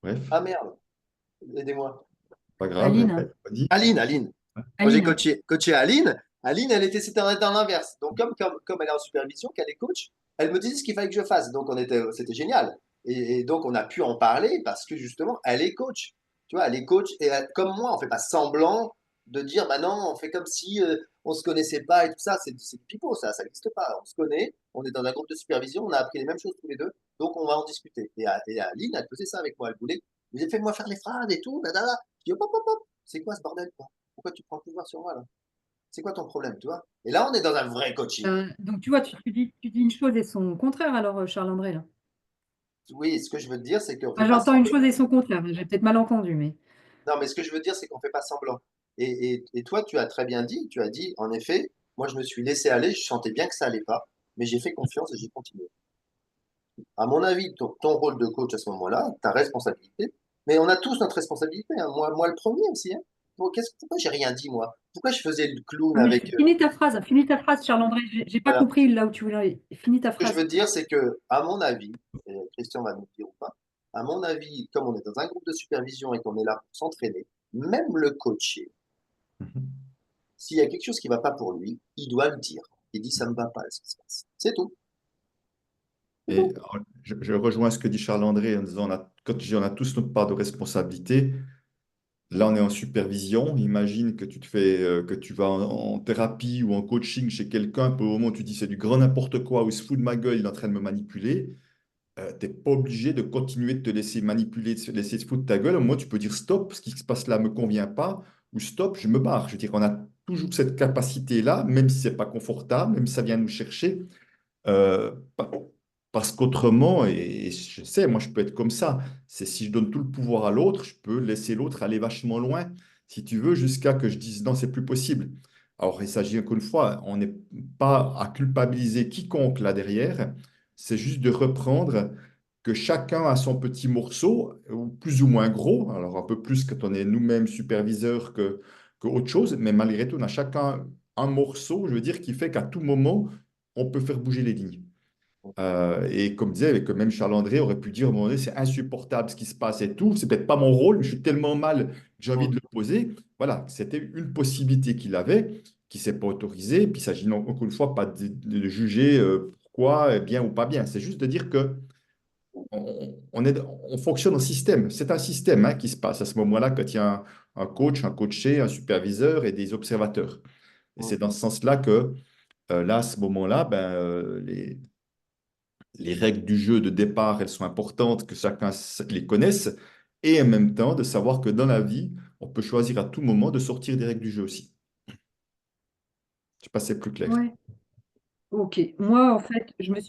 Bref, Ah merde, aidez-moi. pas grave, Aline, vas-y. Aline. Quand j'ai Aline, coaché Aline, c'était dans l'inverse. Donc comme elle est en supervision, qu'elle est coach, elle me disait ce qu'il fallait que je fasse. Donc c'était génial. Et donc on a pu en parler parce que justement, elle est coach. Tu vois, elle est coach et comme moi, on fait pas semblant de dire, bah non, on fait comme si on se connaissait pas et tout ça. C'est du pipeau, ça n'existe pas. On se connaît, on est dans un groupe de supervision, on a appris les mêmes choses tous les deux, donc on va en discuter. Et Aline, elle faisait ça avec moi, elle voulait, elle disait, fais-moi faire les phrases et tout, là. Je dis, hop, hop, hop, hop. C'est quoi ce bordel, quoi? Pourquoi tu prends le pouvoir sur moi, là? C'est quoi ton problème, tu vois? Et là, on est dans un vrai coaching. donc tu vois, tu dis une chose et son contraire, alors, Charles-André, là. Oui, ce que je veux te dire, c'est qu'on Enfin, fait pas j'entends une semblant. chose et son contraire, j'ai peut-être mal entendu, mais. Non, mais ce que je veux dire, c'est qu'on fait pas semblant. Et toi, tu as très bien dit, tu as dit, en effet, moi, je me suis laissé aller, je sentais bien que ça allait pas, mais j'ai fait confiance et j'ai continué. À mon avis, ton rôle de coach à ce moment-là, ta responsabilité, mais on a tous notre responsabilité, hein. Moi le premier aussi, hein. Pourquoi j'ai rien dit, moi? Pourquoi je faisais le clown Non, mais avec. finis ta phrase, Charles-André. J'ai pas Voilà. compris là où tu voulais aller. Finis ta Ce que je phrase. veux dire, c'est que, à mon avis, et Christian va nous dire ou pas, à mon avis, comme on est dans un groupe de supervision et qu'on est là pour s'entraîner, même le coacher, Mhm. s'il y a quelque chose qui ne va pas pour lui, il doit le dire. Il dit ça ne va pas, ce qui se passe. C'est tout. C'est Et tout. alors, je rejoins ce que dit Charles-André en disant, quand je dis on a tous notre part de responsabilité, Là, on est en supervision. Imagine que tu te fais, que tu vas en thérapie ou en coaching chez quelqu'un, puis au moment où tu dis c'est du grand n'importe quoi, ou il se fout de ma gueule, il est en train de me manipuler. Tu n'es pas obligé de continuer de te laisser manipuler, de se laisser se foutre de ta gueule. Au moins, tu peux dire stop, ce qui se passe là ne me convient pas, ou stop, je me barre. Je veux dire, on a toujours cette capacité-là, même si c'est pas confortable, même si ça vient nous chercher. Pa- Parce qu'autrement, et je sais, moi je peux être comme ça, c'est si je donne tout le pouvoir à l'autre, je peux laisser l'autre aller vachement loin, si tu veux, jusqu'à que je dise non, c'est plus possible. Alors il s'agit encore une fois, on n'est pas à culpabiliser quiconque là derrière, c'est juste de reprendre que chacun a son petit morceau, ou plus ou moins gros, alors un peu plus quand on est nous-mêmes superviseurs que autre chose, mais malgré tout, on a chacun un morceau, je veux dire, qui fait qu'à tout moment, on peut faire bouger les lignes. Et comme disait, que même Charles-André aurait pu dire à un moment donné, c'est insupportable ce qui se passe et tout, c'est peut-être pas mon rôle, mais je suis tellement mal que j'ai envie de le poser. Voilà, c'était une possibilité qu'il avait, qui ne s'est pas autorisée. Puis il s'agit encore une fois pas de juger pourquoi, bien ou pas bien. C'est juste de dire que on fonctionne en système. C'est un système hein, qui se passe à ce moment-là quand il y a un coach, un coaché, un superviseur et des observateurs. Et c'est dans ce sens-là que là, à ce moment-là, les règles du jeu de départ, elles sont importantes, que chacun les connaisse, et en même temps de savoir que dans la vie, on peut choisir à tout moment de sortir des règles du jeu aussi. Je sais pas si c'est plus clair. Ouais. Ok. Moi, en fait, je me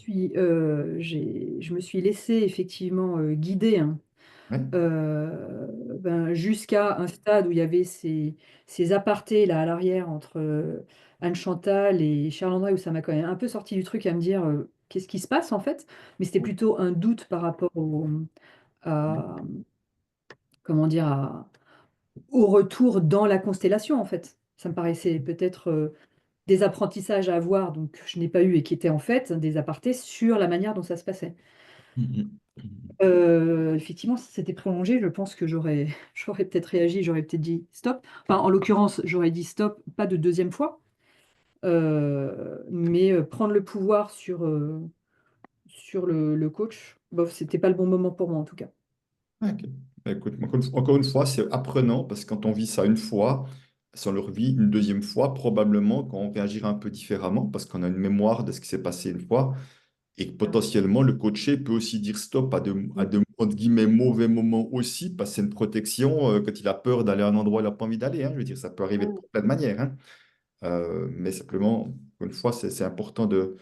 suis laissée effectivement guider, hein, Ouais. jusqu'à un stade où il y avait ces apartés là à l'arrière entre Anne Chantal et Charles-André, où ça m'a quand même un peu sorti du truc à me dire qu'est-ce qui se passe en fait. Mais c'était plutôt un doute par rapport à, comment dire, au retour dans la constellation en fait. Ça me paraissait peut-être des apprentissages à avoir, donc je n'ai pas eu et qui étaient en fait des apartés sur la manière dont ça se passait. Mhm. Effectivement, si c'était prolongé, je pense que j'aurais peut-être réagi, j'aurais peut-être dit stop. Enfin, en l'occurrence, j'aurais dit stop, pas de deuxième fois, mais prendre le pouvoir sur le coach, bof, c'était pas le bon moment pour moi en tout cas. Ok. Bah, écoute, encore une fois, c'est apprenant parce que quand on vit ça une fois, si on le revit une deuxième fois, probablement qu'on réagira un peu différemment parce qu'on a une mémoire de ce qui s'est passé une fois. Et que potentiellement, le coaché peut aussi dire stop à de entre guillemets, mauvais moments aussi, parce que c'est une protection quand il a peur d'aller à un endroit où il n'a pas envie d'aller. Hein. Je veux dire, ça peut arriver de plein de manières. Hein. Mais simplement, une fois, c'est important de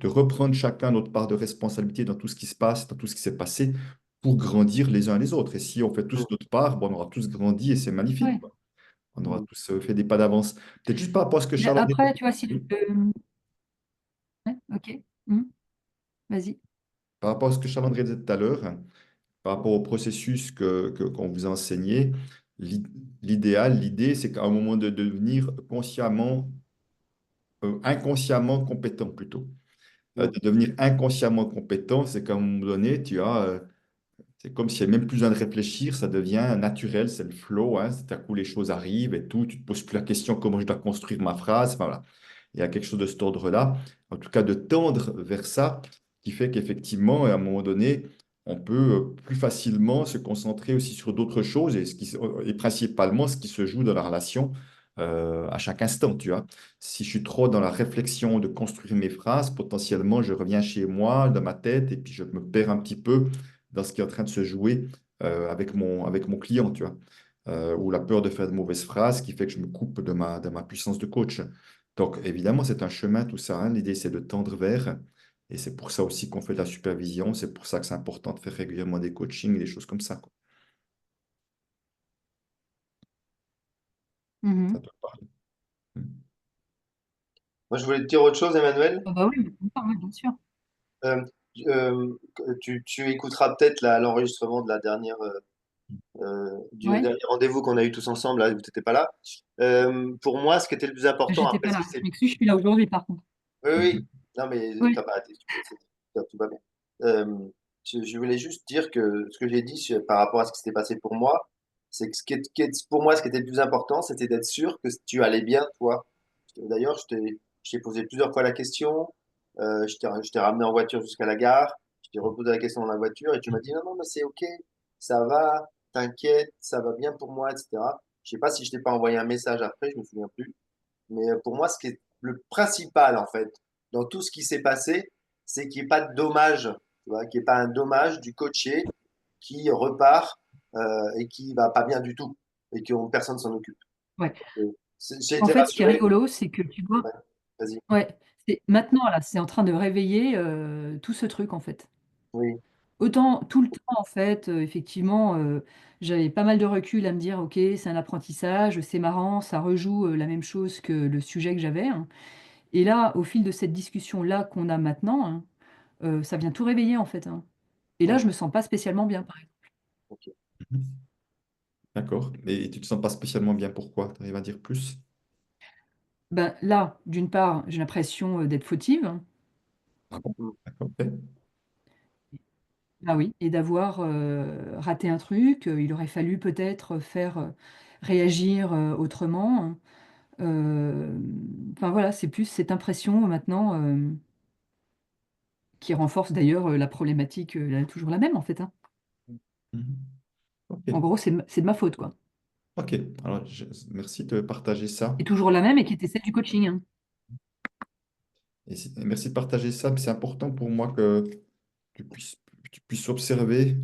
reprendre chacun notre part de responsabilité dans tout ce qui se passe, dans tout ce qui s'est passé, pour grandir les uns les autres. Et si on fait tous notre part, bon, on aura tous grandi et c'est magnifique. Ouais. Quoi. On aura tous fait des pas d'avance. Peut-être juste par rapport à ce que Mais Charles a dit. après, tu vois, si je Oui. peux... Ouais, ok. Vas-y. Par rapport à ce que Charles-André disait tout à l'heure, par rapport au processus qu'on vous a enseigné, l'i- l'idée, c'est qu'à un moment de devenir inconsciemment compétent plutôt. De devenir inconsciemment compétent, c'est qu'à un moment donné, c'est comme s'il n'y avait même plus besoin de réfléchir, ça devient naturel, c'est le flow, hein, c'est à coup les choses arrivent et tout, tu ne te poses plus la question comment je dois construire ma phrase, enfin, voilà. Il y a quelque chose de cet ordre-là, en tout cas de tendre vers ça, qui fait qu'effectivement, à un moment donné, on peut plus facilement se concentrer aussi sur d'autres choses et principalement ce qui se joue dans la relation à chaque instant, tu vois. Si je suis trop dans la réflexion de construire mes phrases, potentiellement, je reviens chez moi, dans ma tête, et puis je me perds un petit peu dans ce qui est en train de se jouer avec mon client, tu vois. Ou la peur de faire de mauvaises phrases qui fait que je me coupe de ma puissance de coach. Donc, évidemment, c'est un chemin, tout ça. Hein. L'idée, c'est de tendre vers. Et c'est pour ça aussi qu'on fait de la supervision. C'est pour ça que c'est important de faire régulièrement des coachings et des choses comme ça. Quoi. Ça Mhm. te parle. Mm. Moi, je voulais te dire autre chose, Emmanuel. Ah bah oui, mais bien sûr. Euh, tu écouteras peut-être l'enregistrement de la dernière, du Ouais, dernier rendez-vous qu'on a eu tous ensemble, là où tu n'étais pas là. Pour moi, ce qui était le plus important j'étais après pas ce là. qui Je s'est... m'excuse, je suis là aujourd'hui par contre. Oui, oui, Mhm. non, mais Oui. t'as pas raté, tout va bien. Euh, je voulais juste dire que ce que j'ai dit par rapport à ce qui s'était passé pour moi, c'est que pour moi, ce qui était le plus important, c'était d'être sûr que tu allais bien, toi. D'ailleurs, je t'ai posé plusieurs fois la question, je t'ai ramené en voiture jusqu'à la gare, je t'ai reposé la question dans la voiture et tu m'as dit non, non, mais c'est OK, ça va. t'inquiète, ça va bien pour moi, etc. Je sais pas si je t'ai pas envoyé un message après, je me souviens plus. Mais pour moi, ce qui est le principal, en fait, dans tout ce qui s'est passé, c'est qu'il n'y ait pas de dommage, tu vois, qu'il n'y ait pas un dommage du coaché qui repart et qui va pas bien du tout et que personne s'en occupe. Ouais. J'ai En été fait, ce qui est rassuré. rigolo, c'est que tu vois, Ouais, vas-y. ouais, maintenant, là, c'est en train de réveiller tout ce truc, en fait. Oui, Autant tout le temps, en fait, effectivement, j'avais pas mal de recul à me dire, ok, c'est un apprentissage, c'est marrant, ça rejoue la même chose que le sujet que j'avais, hein. Et là, au fil de cette discussion-là qu'on a maintenant, hein, ça vient tout réveiller, en fait, hein. Et là, ouais, je me sens pas spécialement bien, par exemple. ok. Mhm. D'accord. Et tu te sens pas spécialement bien, pourquoi? Tu arrives à dire plus? Ben, là, d'une part, j'ai l'impression d'être fautive, hein. Ah bon? Mm. D'accord, ok. Ah oui, et d'avoir raté un truc, il aurait fallu peut-être faire réagir autrement, hein. Enfin voilà, c'est plus cette impression maintenant qui renforce d'ailleurs la problématique, toujours la même en fait, hein. Mhm. Ok. En gros, c'est de ma faute, quoi. Ok. Alors, merci de partager ça. Et toujours la même et qui était celle du coaching, hein. Et merci de partager ça. C'est important pour moi que tu puisses, tu puisses observer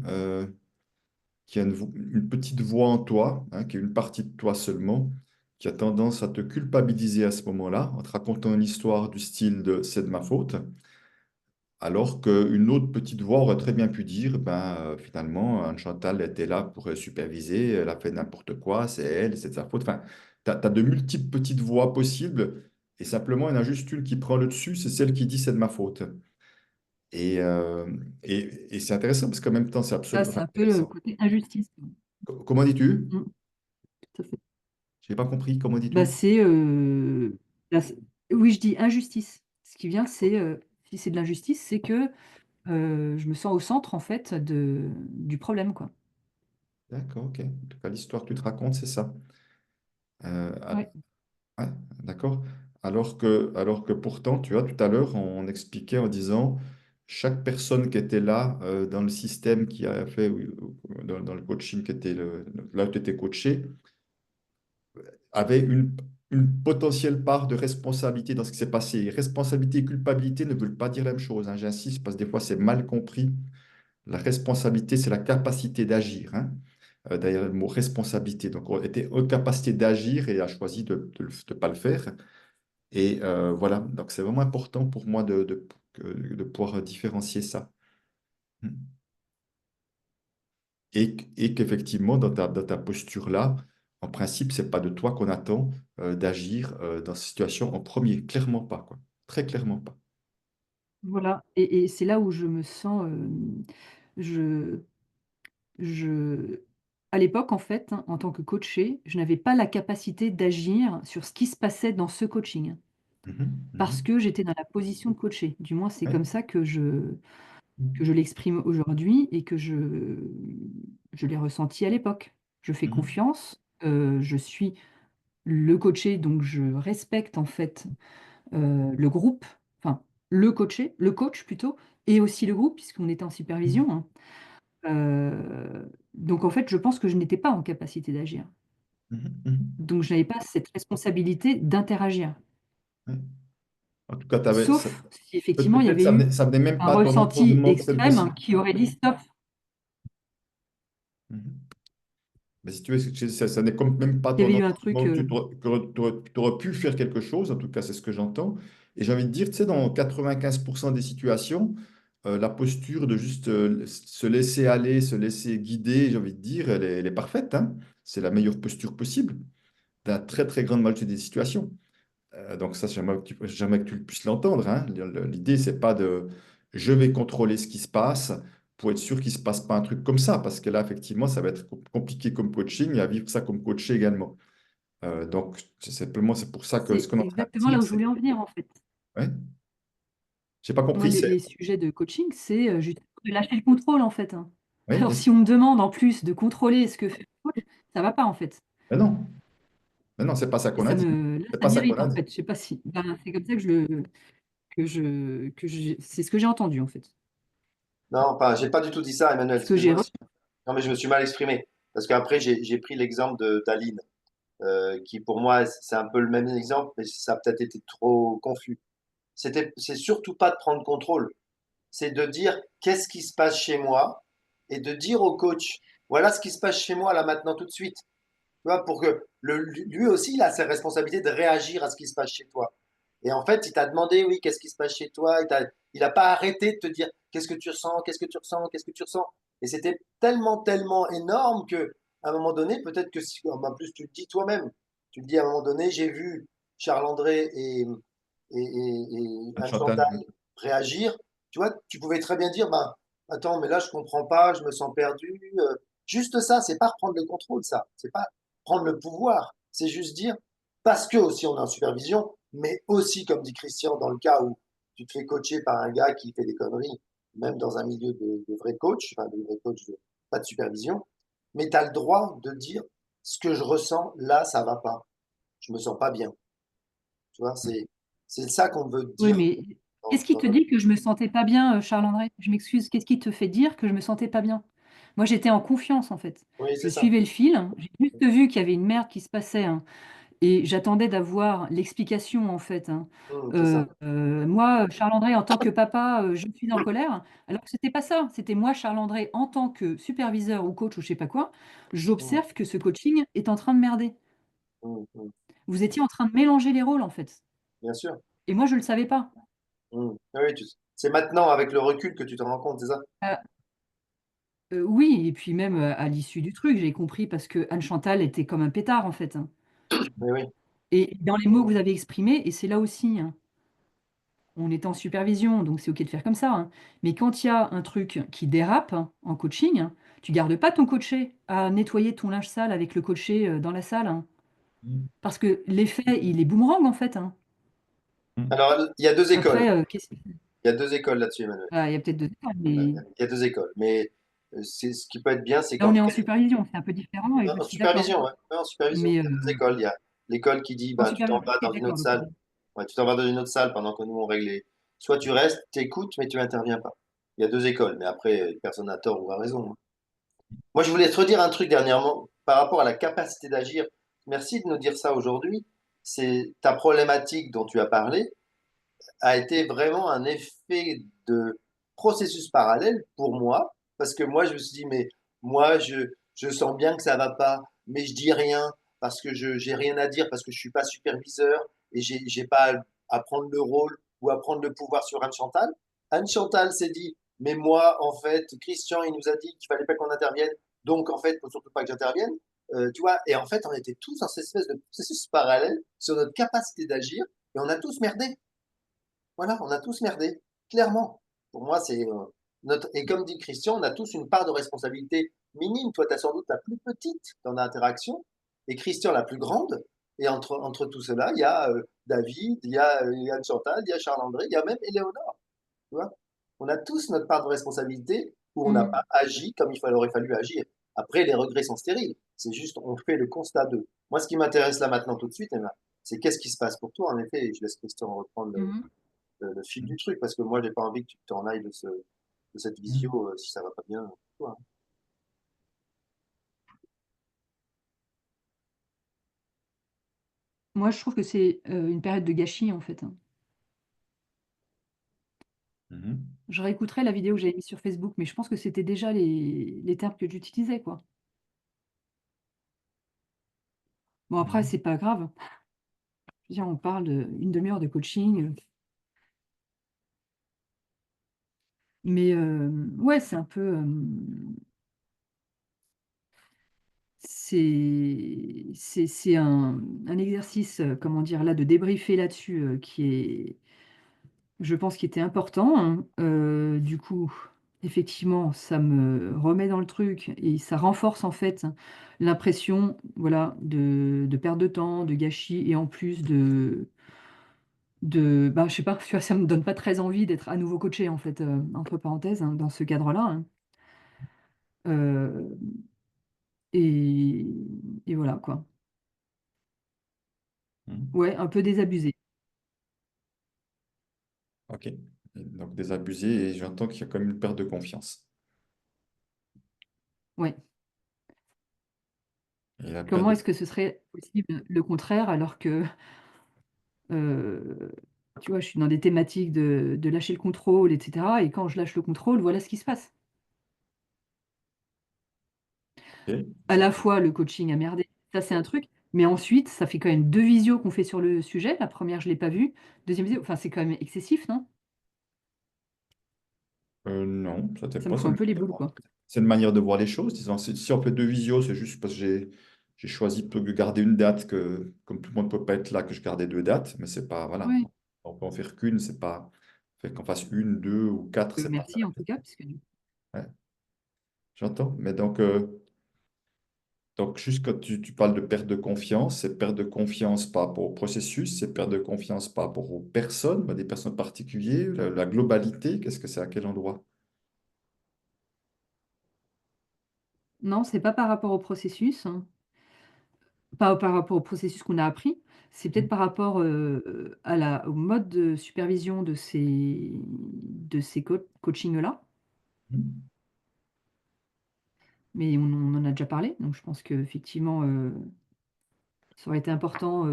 qu'il y a une petite voix en toi, hein, qui est une partie de toi seulement, qui a tendance à te culpabiliser à ce moment-là, en te racontant une histoire du style de c'est de ma faute, alors qu'une autre petite voix aurait très bien pu dire, ben, finalement, Anne-Chantal était là pour superviser, elle a fait n'importe quoi, c'est elle, c'est de sa faute. Enfin, tu as de multiples petites voix possibles, et simplement, il y en a juste une qui prend le dessus, c'est celle qui dit c'est de ma faute. Et, euh, et c'est intéressant parce qu'en même temps, c'est Ça, absolument c'est enfin, un peu le intéressant. côté injustice. Comment dis-tu? Mm, tout à fait. Je n'ai pas compris, comment Bah, dis-tu? c'est là, oui, je dis injustice. Ce qui vient, c'est si c'est de l'injustice, c'est que je me sens au centre en fait du problème, quoi. D'accord, ok. En tout cas, l'histoire que tu te racontes, c'est ça. Ah, Ouais. ouais, d'accord. Alors que pourtant, tu vois, tout à l'heure, on expliquait en disant, chaque personne qui était là dans le système qui a fait, dans le coaching qui était là où tu étais coaché, avait une potentielle part de responsabilité dans ce qui s'est passé. Responsabilité et culpabilité ne veulent pas dire la même chose, hein, j'insiste, parce que des fois, c'est mal compris. La responsabilité, c'est la capacité d'agir, hein, derrière le mot responsabilité. Donc, on était en capacité d'agir et a choisi de ne pas le faire. Et voilà, donc c'est vraiment important pour moi de pouvoir différencier ça. Hmm. Et qu'effectivement, dans ta posture-là, en principe, c'est pas de toi qu'on attend d'agir dans cette situation en premier. Clairement pas, quoi. Très clairement pas. Voilà, et c'est là où je me sens, je je à l'époque, en fait, hein, en tant que coachée, je n'avais pas la capacité d'agir sur ce qui se passait dans ce coaching, Mhm, parce mhm. que j'étais dans la position de coachée. Du moins, c'est Ouais. comme ça que je l'exprime aujourd'hui et que je l'ai ressenti à l'époque. Je fais Mhm, confiance, je suis le coaché, donc je respecte, en fait, le groupe, enfin, le coach plutôt, et aussi le groupe puisqu'on était en mhm, supervision, hein. Donc en fait, je pense que je n'étais pas en capacité d'agir. mhm, mhm. Donc je n'avais pas cette responsabilité d'interagir. Ouais. En tout cas, Sauf si effectivement il y peut-être avait eu ça venait même un pas ton ressenti entendement de cette extrême possibilité. hein, qui aurait dit: «Stop!» Mais si tu veux, ça n'est comme même pas Il y ton avait eu un entendement truc, que tu aurais pu faire quelque chose, en tout cas, c'est ce que j'entends. Et j'ai envie de dire, tu sais, dans 95% des situations, la posture de juste se laisser aller, se laisser guider, j'ai envie de dire, elle est parfaite, hein. C'est la meilleure posture possible dans la très, très grande majorité des situations. Donc ça, jamais que tu puisses l'entendre, hein. L'idée, c'est pas de je vais contrôler ce qui se passe pour être sûr qu'il ne se passe pas un truc comme ça, parce que là, effectivement, ça va être compliqué comme coaching et à vivre ça comme coaché également. Donc, c'est pour ça que ce c'est qu'on est en train de exactement là dire, où je c'est... voulais en venir en fait. Ouais, j'ai pas Moi, compris, les c'est... les sujets de coaching, c'est, justement de lâcher le contrôle en fait, hein. Oui, Alors bien si sûr. on me demande en plus de contrôler ce que fait le coach, ça va pas en fait. Mais non, mais non, c'est pas ça Et qu'on a dit. C'est ça pas ça qu'on m'irrite a en dit. fait. Je sais pas si ben, c'est comme ça que c'est ce que j'ai entendu en fait. Non, enfin, j'ai pas du tout dit ça, Emmanuel, Ce que j'ai excuse-moi re si... Non, mais je me suis mal exprimé. Parce qu'après, j'ai pris l'exemple d'Aline, qui pour moi, c'est un peu le même exemple, mais ça a peut-être été trop confus. C'est surtout pas de prendre contrôle, c'est de dire qu'est-ce qui se passe chez moi et de dire au coach, voilà ce qui se passe chez moi là maintenant tout de suite. Tu vois, pour que lui aussi, il a ses responsabilités de réagir à ce qui se passe chez toi. Et en fait, il t'a demandé, oui, qu'est-ce qui se passe chez toi? Il a pas arrêté de te dire, qu'est-ce que tu ressens? Qu'est-ce que tu ressens? Qu'est-ce que tu ressens? Et c'était tellement, tellement énorme que, à un moment donné, peut-être que si, en plus, tu le dis toi-même. Tu le dis à un moment donné, j'ai vu Charles-André et Chantal. Anne-Chantal réagir. Tu vois, tu pouvais très bien dire, ben, attends, mais là, je comprends pas, je me sens perdu. Juste ça, c'est pas reprendre le contrôle, ça. C'est pas prendre le pouvoir. C'est juste dire, parce que aussi on est en supervision, mais aussi, comme dit Christian, dans le cas où tu te fais coacher par un gars qui fait des conneries, même dans un milieu de vrais coachs, enfin de vrais coachs, pas de supervision, mais tu as le droit de dire ce que je ressens, là, ça va pas. Je me sens pas bien. Tu vois, c'est ça qu'on veut Oui, dire mais qu'est-ce qui dans te notre... dit que je me sentais pas bien, Charles-André? Je m'excuse, qu'est-ce qui te fait dire que je me sentais pas bien? Moi, j'étais en confiance, en fait. Oui, Je c'est ça. suivais le fil, hein. J'ai juste vu qu'il y avait une merde qui se passait, hein, et j'attendais d'avoir l'explication, en fait, hein. C'est ça. Moi, Charles-André, en tant que papa, je suis en colère, alors que c'était pas ça. C'était moi, Charles-André, en tant que superviseur ou coach ou je sais pas quoi, Mm, j'observe que ce coaching est en train de merder. mm. Vous étiez en train de mélanger les rôles, en fait. Bien sûr. Et moi, je le savais pas. Oui, c'est maintenant, avec le recul, que tu te rends compte, c'est ça? Euh, oui, et puis même à l'issue du truc, j'ai compris parce que Anne Chantal était comme un pétard en fait, hein. Oui, oui. Et dans les mots que vous avez exprimés, et c'est là aussi, hein, on est en supervision, donc c'est OK de faire comme ça, hein. Mais quand il y a un truc qui dérape hein, en coaching, hein, tu gardes pas ton coaché à nettoyer ton linge sale avec le coaché dans la salle, hein. Mm. Parce que l'effet, il est boomerang en fait, hein. Mm. Alors, il y a deux écoles. Après, Il y a deux écoles là-dessus, Emmanuel. il y a peut-être deux écoles, mais Il y a deux écoles. Mais c'est ce qui peut être bien, c'est là on quand est en supervision, c'est un peu différent et je en suis d'accord. supervision, ouais. Ouais, en supervision, Mais il y a deux écoles. Il y a l'école qui dit, en ben, tu t'en supervision, vas ok, dans une autre d'accord, donc, salle. Ouais, tu t'en vas dans une autre salle pendant que nous on règle soit tu restes, t'écoutes, mais tu interviens pas. Il y a deux écoles, mais après, personne n'a tort ou a raison, hein. Moi, je voulais te redire un truc dernièrement par rapport à la capacité d'agir. Merci de nous dire ça aujourd'hui. C'est ta problématique dont tu as parlé a été vraiment un effet de processus parallèle pour moi, parce que moi, je me suis dit, mais moi, je sens bien que ça va pas, mais je dis rien parce que je j'ai rien à dire, parce que je suis pas superviseur et j'ai pas à prendre le rôle ou à prendre le pouvoir sur Anne Chantal. Anne Chantal s'est dit, mais moi, en fait, Christian, il nous a dit qu'il fallait pas qu'on intervienne, donc en fait, faut surtout pas que j'intervienne. Tu vois, et en fait, on était tous dans cette espèce de processus parallèle sur notre capacité d'agir et on a tous merdé. Voilà, on a tous merdé, clairement. Pour moi, c'est notre. Et comme dit Christian, on a tous une part de responsabilité minime. Toi, tu as sans doute la plus petite dans l'interaction, et Christian la plus grande. Et entre tout cela, il y a David, il y a Yann Chantal, il y a Charles-André, il y a même Éléonore. Tu vois, on a tous notre part de responsabilité où on n'a pas agi comme aurait fallu agir. Après, les regrets sont stériles. C'est juste, on fait le constat d'eux. Moi, ce qui m'intéresse là maintenant tout de suite, Emma, c'est qu'est-ce qui se passe pour toi, en effet, et je laisse Christian reprendre Mhm. le fil du truc, parce que moi, j'ai pas envie que tu t'en ailles de cette Mm. visio si ça va pas bien pour toi, hein. Moi, je trouve que c'est une période de gâchis, en fait, hein. Mhm. Je réécouterai la vidéo que j'avais mise sur Facebook, mais je pense que c'était déjà les termes que j'utilisais, quoi. Bon, après, Mhm. c'est pas grave. Je veux dire, on parle d'une demi-heure de coaching. Mais ouais, c'est un peu. C'est un exercice, comment dire, là, de débriefer là-dessus, qui est, je pense, qui était important, hein. Du coup, effectivement, ça me remet dans le truc et ça renforce en fait l'impression, voilà, de perte de temps, de gâchis et en plus bah, je sais pas, tu vois, ça me donne pas très envie d'être à nouveau coaché en fait, entre parenthèses, hein, dans ce cadre-là, hein. Euh, et, et voilà quoi. Mhm. Ouais, un peu désabusé. Ok. Et donc désabusé, et j'entends qu'il y a quand même une perte de confiance. Ouais. Et la perte Comment de... est-ce que ce serait possible le contraire alors que, euh, tu vois, je suis dans des thématiques de lâcher le contrôle, etc. Et quand je lâche le contrôle, voilà ce qui se passe. Ok. À la fois, le coaching a merdé, ça c'est un truc, mais ensuite, ça fait quand même 2 visios qu'on fait sur le sujet. La première, je ne l'ai pas vue. Deuxième visio, enfin, c'est quand même excessif, non? Non, ça Ça me dépend. fout un peu les boules, quoi. C'est une manière de voir les choses. Disons, si on fait deux visios, c'est juste parce que j'ai choisi plutôt que de garder une date que, comme tout le monde ne peut pas être là, que je gardais deux dates. Mais c'est pas, voilà, Oui. on peut en faire qu'une, c'est pas, fait qu'on fasse une, deux ou quatre, c'est pas. Merci en tout cas, puisque Ouais, j'entends. Mais donc juste quand tu parles de perte de confiance, c'est perte de confiance par rapport au processus, c'est perte de confiance par rapport aux personnes, des personnes particulières, la globalité, qu'est-ce que c'est à quel endroit? non, c'est pas par rapport au processus, hein, pas par rapport au processus qu'on a appris, c'est peut-être par rapport, au mode de supervision de ces coachings-là, Mhm. mais on en a déjà parlé, donc je pense qu'effectivement, ça aurait été important,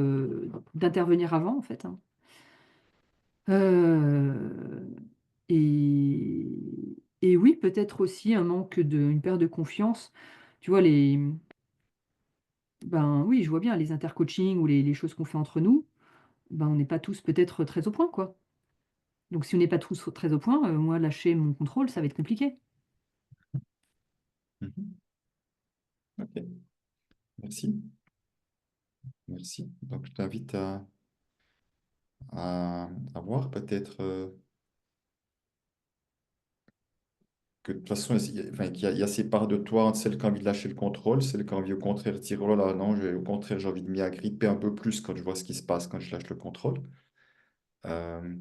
d'intervenir avant, en fait, hein. Heu et oui, peut-être aussi une perte de confiance. Tu vois, ben, oui, je vois bien les intercoachings ou les choses qu'on fait entre nous, ben, on n'est pas tous peut-être très au point, quoi. Donc si on n'est pas tous très au point, moi lâcher mon contrôle, ça va être compliqué. Mhm. Ok, merci. Merci. Donc, je t'invite à voir peut-être que de toute façon, enfin, qu'il y a ces parts de toi, entre celle qui a envie de lâcher le contrôle, celle qui a envie au contraire de dire, oh là là, non, au contraire, j'ai envie de m'y agripper un peu plus quand je vois ce qui se passe, quand je lâche le contrôle. Euh,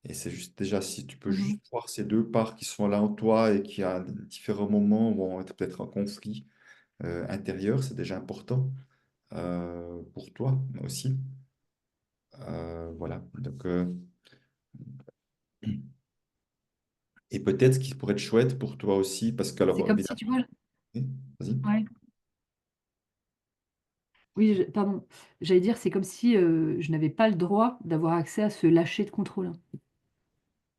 et c'est juste déjà, si tu peux Mmh. juste voir ces deux parts qui sont là en toi et qui à différents moments vont être peut-être en conflit intérieur, c'est déjà important pour toi aussi. Voilà. Donc, et peut-être ce qui pourrait être chouette pour toi aussi, parce que, C'est alors, comme si, évidemment, tu vois, oui, vas-y. ouais, oui, pardon, j'allais dire, c'est comme si, je n'avais pas le droit d'avoir accès à ce lâcher de contrôle, hein.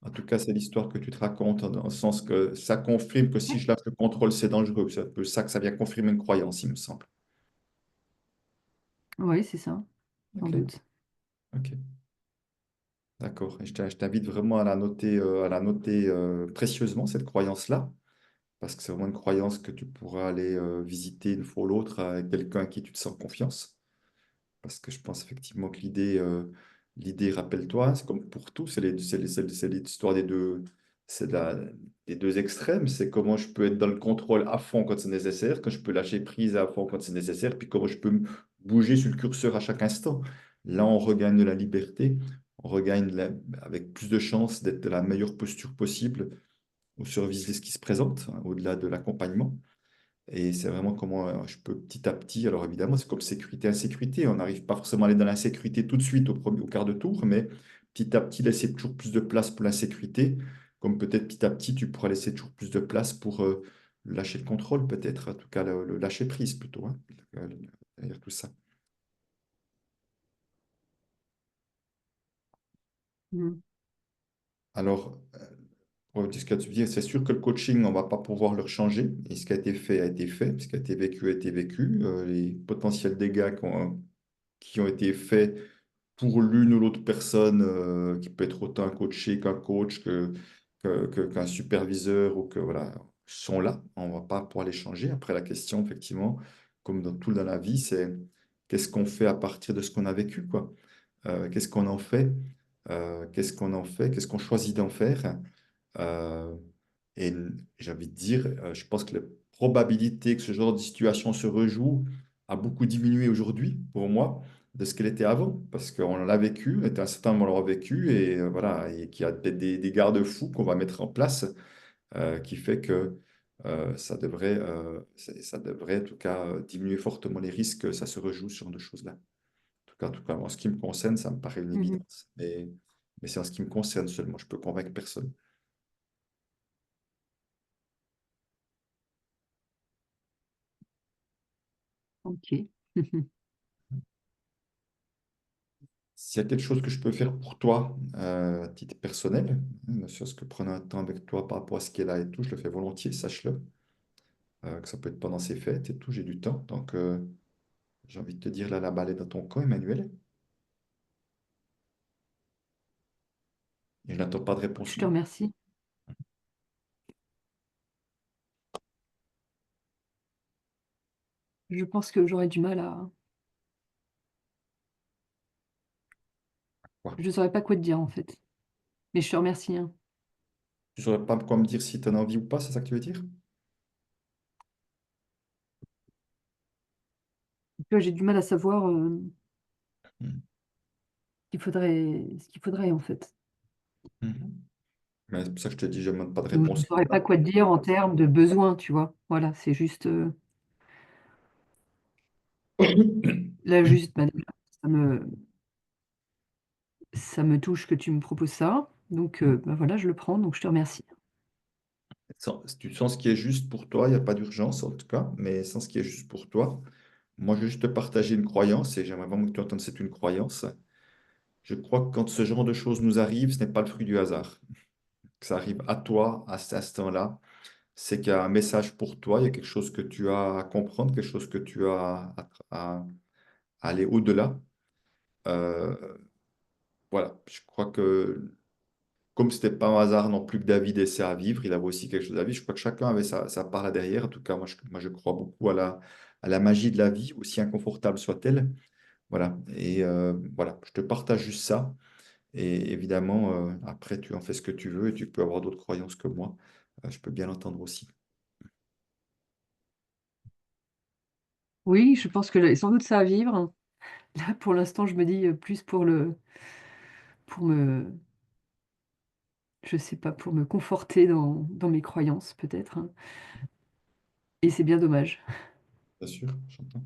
En tout cas, c'est l'histoire que tu te racontes, dans le sens que ça confirme que si Ouais. je lâche le contrôle, c'est dangereux. C'est un peu ça que ça vient confirmer une croyance, il me semble. Ouais, c'est ça, sans Ok, doute. ok, d'accord. Et je t'invite vraiment à la noter précieusement, cette croyance-là, parce que c'est vraiment une croyance que tu pourras aller visiter une fois ou l'autre avec quelqu'un à qui tu te sens confiance. Parce que je pense effectivement que l'idée, rappelle-toi, c'est comme pour tout, c'est l'histoire c'est des deux extrêmes. C'est comment je peux être dans le contrôle à fond quand c'est nécessaire, quand je peux lâcher prise à fond quand c'est nécessaire, puis comment je peux bouger sur le curseur à chaque instant. Là, on regagne de la liberté, on regagne avec plus de chances d'être de la meilleure posture possible au service de ce qui se présente, hein, au-delà de l'accompagnement. Et c'est vraiment comment je peux petit à petit, alors évidemment, c'est comme sécurité, insécurité. On n'arrive pas forcément à aller dans l'insécurité tout de suite au quart de tour, mais petit à petit, laisser toujours plus de place pour l'insécurité, comme peut-être petit à petit, tu pourras laisser toujours plus de place pour lâcher le contrôle, peut-être, en tout cas le lâcher prise plutôt, hein, derrière tout ça. Mmh. Alors, pour ce que tu dis, c'est sûr que le coaching, on ne va pas pouvoir le changer. Et ce qui a été fait a été fait, ce qui a été vécu a été vécu. Les potentiels dégâts qui ont été faits pour l'une ou l'autre personne, qui peut être autant un coaché qu'un coach, qu'un superviseur, ou que voilà, sont là. On ne va pas pouvoir les changer. Après, la question, effectivement, comme dans tout dans la vie, c'est qu'est-ce qu'on fait à partir de ce qu'on a vécu, quoi. Qu'est-ce qu'on en fait? Qu'est-ce qu'on en fait? Qu'est-ce qu'on choisit d'en faire? Euh, et j'ai envie de dire, je pense que la probabilité que ce genre de situation se rejoue a beaucoup diminué aujourd'hui, pour moi, de ce qu'elle était avant, parce qu'on l'a vécu, et un certain nombre l'ont vécu, et voilà, et qu'il y a peut-être des garde-fous qu'on va mettre en place, qui fait que ça devrait, en tout cas, diminuer fortement les risques que ça se rejoue sur de choses-là. En tout cas, en ce qui me concerne, ça me paraît une Mmh. évidence, mais c'est en ce qui me concerne seulement, je peux convaincre personne. Ok. S'il y a quelque chose que je peux faire pour toi, à titre personnel, ne serait-ce que prendre un temps avec toi par rapport à ce qui est là et tout, je le fais volontiers, sache-le. Que ça peut être pendant ces fêtes et tout, j'ai du temps. Donc, j'ai envie de te dire, là, la balle est dans ton camp, Emmanuel. Et je n'attends pas de réponse, Je te moi. remercie. Je pense que j'aurais du mal à... Quoi. Je ne saurais pas quoi te dire en fait. Mais je te remercie, hein. Tu saurais pas quoi me dire si tu en as envie ou pas, c'est ça que tu veux dire? Tu vois, j'ai du mal à savoir Mhm. ce qu'il faudrait en fait. Mhm. Mais c'est pour ça que je te dis, je ne demande pas de Donc je ne réponse. saurais pas quoi te dire en termes de besoins, tu vois. Voilà, c'est juste là juste bah, ça me ça me touche que tu me proposes ça. Donc bah, voilà, je le prends, donc je te remercie. Tu sens ce qui est juste pour toi, il n'y a pas d'urgence en tout cas, mais sans ce qui est juste pour toi. Moi, je veux juste te partager une croyance et j'aimerais vraiment que tu entendes c'est une croyance. Je crois que quand ce genre de choses nous arrive, ce n'est pas le fruit du hasard. Que ça arrive à toi à cet instant-là, c'est qu'il y a un message pour toi, il y a quelque chose que tu as à comprendre, quelque chose que tu as à aller au-delà. Euh, voilà, je crois que comme ce n'était pas un hasard non plus que David ait ça à vivre, il avait aussi quelque chose à vivre. Je crois que chacun avait sa part là derrière. En tout cas, moi, je crois beaucoup à la magie de la vie, aussi inconfortable soit-elle. Voilà. Et voilà, je te partage juste ça. Et évidemment, après, tu en fais ce que tu veux et tu peux avoir d'autres croyances que moi. Je peux bien l'entendre aussi. Oui, je pense que j'ai sans doute ça à vivre. Là, pour l'instant, je me dis plus pour me, je sais pas, pour me conforter dans mes croyances, peut-être, hein. Et c'est bien dommage. Bien sûr, j'entends.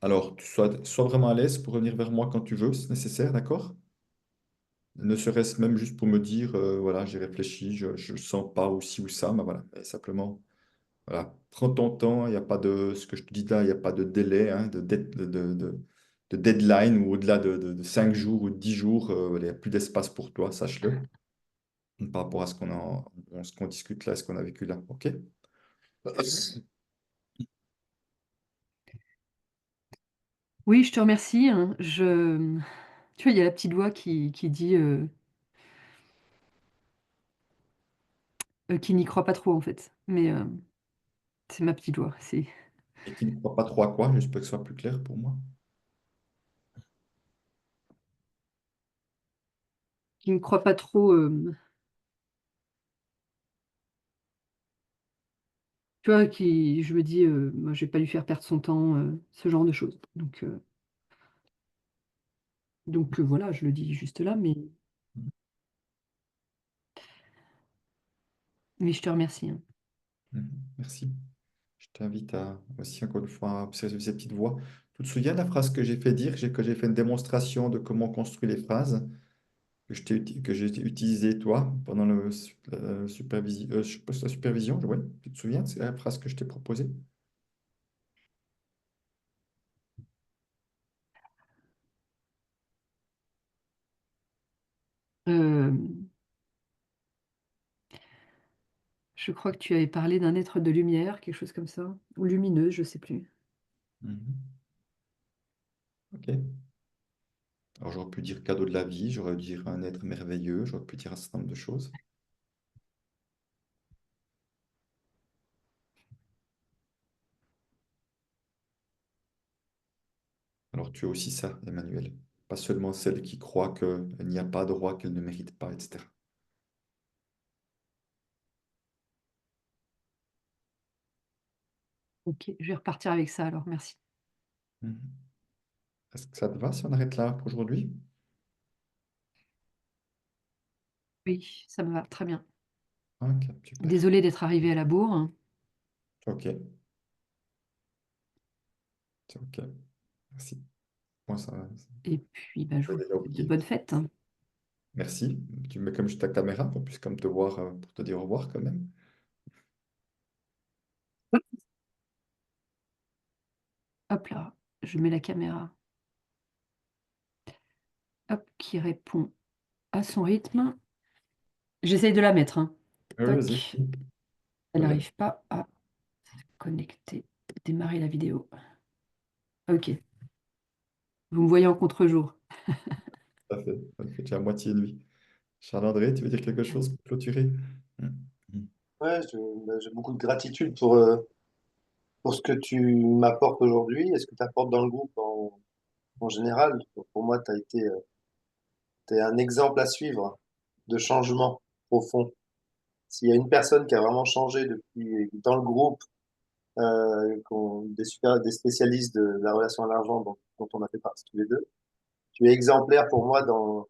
Alors, sois vraiment à l'aise pour revenir vers moi quand tu veux, si nécessaire, d'accord? Ne serait-ce même juste pour me dire, voilà, j'ai réfléchi, je ne sens pas ou ci ou ça, mais voilà. Et simplement, voilà, prends ton temps, il n'y a pas de, ce que je te dis là, il n'y a pas de délai, hein, de deadline ou au-delà de 5 jours ou de 10 jours, il n'y a plus d'espace pour toi, sache-le, par rapport à ce qu'on discute là, ce qu'on a vécu là, ok? Oui, je te remercie, hein. Tu vois, il y a la petite voix qui dit qui n'y croit pas trop, en fait. Mais c'est ma petite voix. C'est Et qui ne croit pas trop à quoi, juste pour que ce soit plus clair pour moi. qui ne croit pas trop. Tu vois, je me dis, moi, je vais pas lui faire perdre son temps, ce genre de choses. Donc voilà, je le dis juste là, mais je te remercie, hein. Mhm, merci. Je t'invite à aussi, encore une fois, à observer cette petite voix. Tu te souviens de la phrase que j'ai fait dire, que j'ai fait une démonstration de comment on construit les phrases que j'ai utilisée, toi, pendant la supervision, ouais. Tu te souviens, c'est la phrase que je t'ai proposée? Hem, je crois que tu avais parlé d'un être de lumière, quelque chose comme ça, ou lumineuse, je sais plus. Mhm. Ok. Alors j'aurais pu dire cadeau de la vie, j'aurais pu dire un être merveilleux, j'aurais pu dire un certain nombre de choses. Alors tu es aussi ça, Emmanuel. Pas seulement celle qui croit qu'il n'y a pas de roi qu'elle ne mérite pas, etc. OK, je vais repartir avec ça alors, merci. Mhm. Est-ce que ça te va si on arrête là pour aujourd'hui? Oui, ça me va, très bien. Ok, super. Désolée d'être arrivée à la bourre, hein, Ok, c'est ok. Merci. Moi, et puis, bah, je ça vous déjà souhaite de ok. bonnes fêtes, hein. Merci. Tu mets comme juste ta caméra qu'on puisse comme te voir pour te dire au revoir quand même. Hop là, je mets la caméra. Hop, qui répond à son rythme. J'essaye de la mettre, hein. Oui, Toc. vas-y. Elle Très bien. n'arrive pas à se connecter. Démarrer la vidéo. Ok. Vous me voyez en contre-jour. Ça fait, ça fait déjà moitié de lui. Charles-André, tu veux dire quelque chose pour clôturer? Ouais, j'ai beaucoup de gratitude pour ce que tu m'apportes aujourd'hui et ce que tu apportes dans le groupe en général. Donc, pour moi, t'es un exemple à suivre de changement profond. S'il y a une personne qui a vraiment changé depuis dans le groupe, des spécialistes de la relation à l'argent dont on a fait partie tous les deux, tu es exemplaire pour moi dans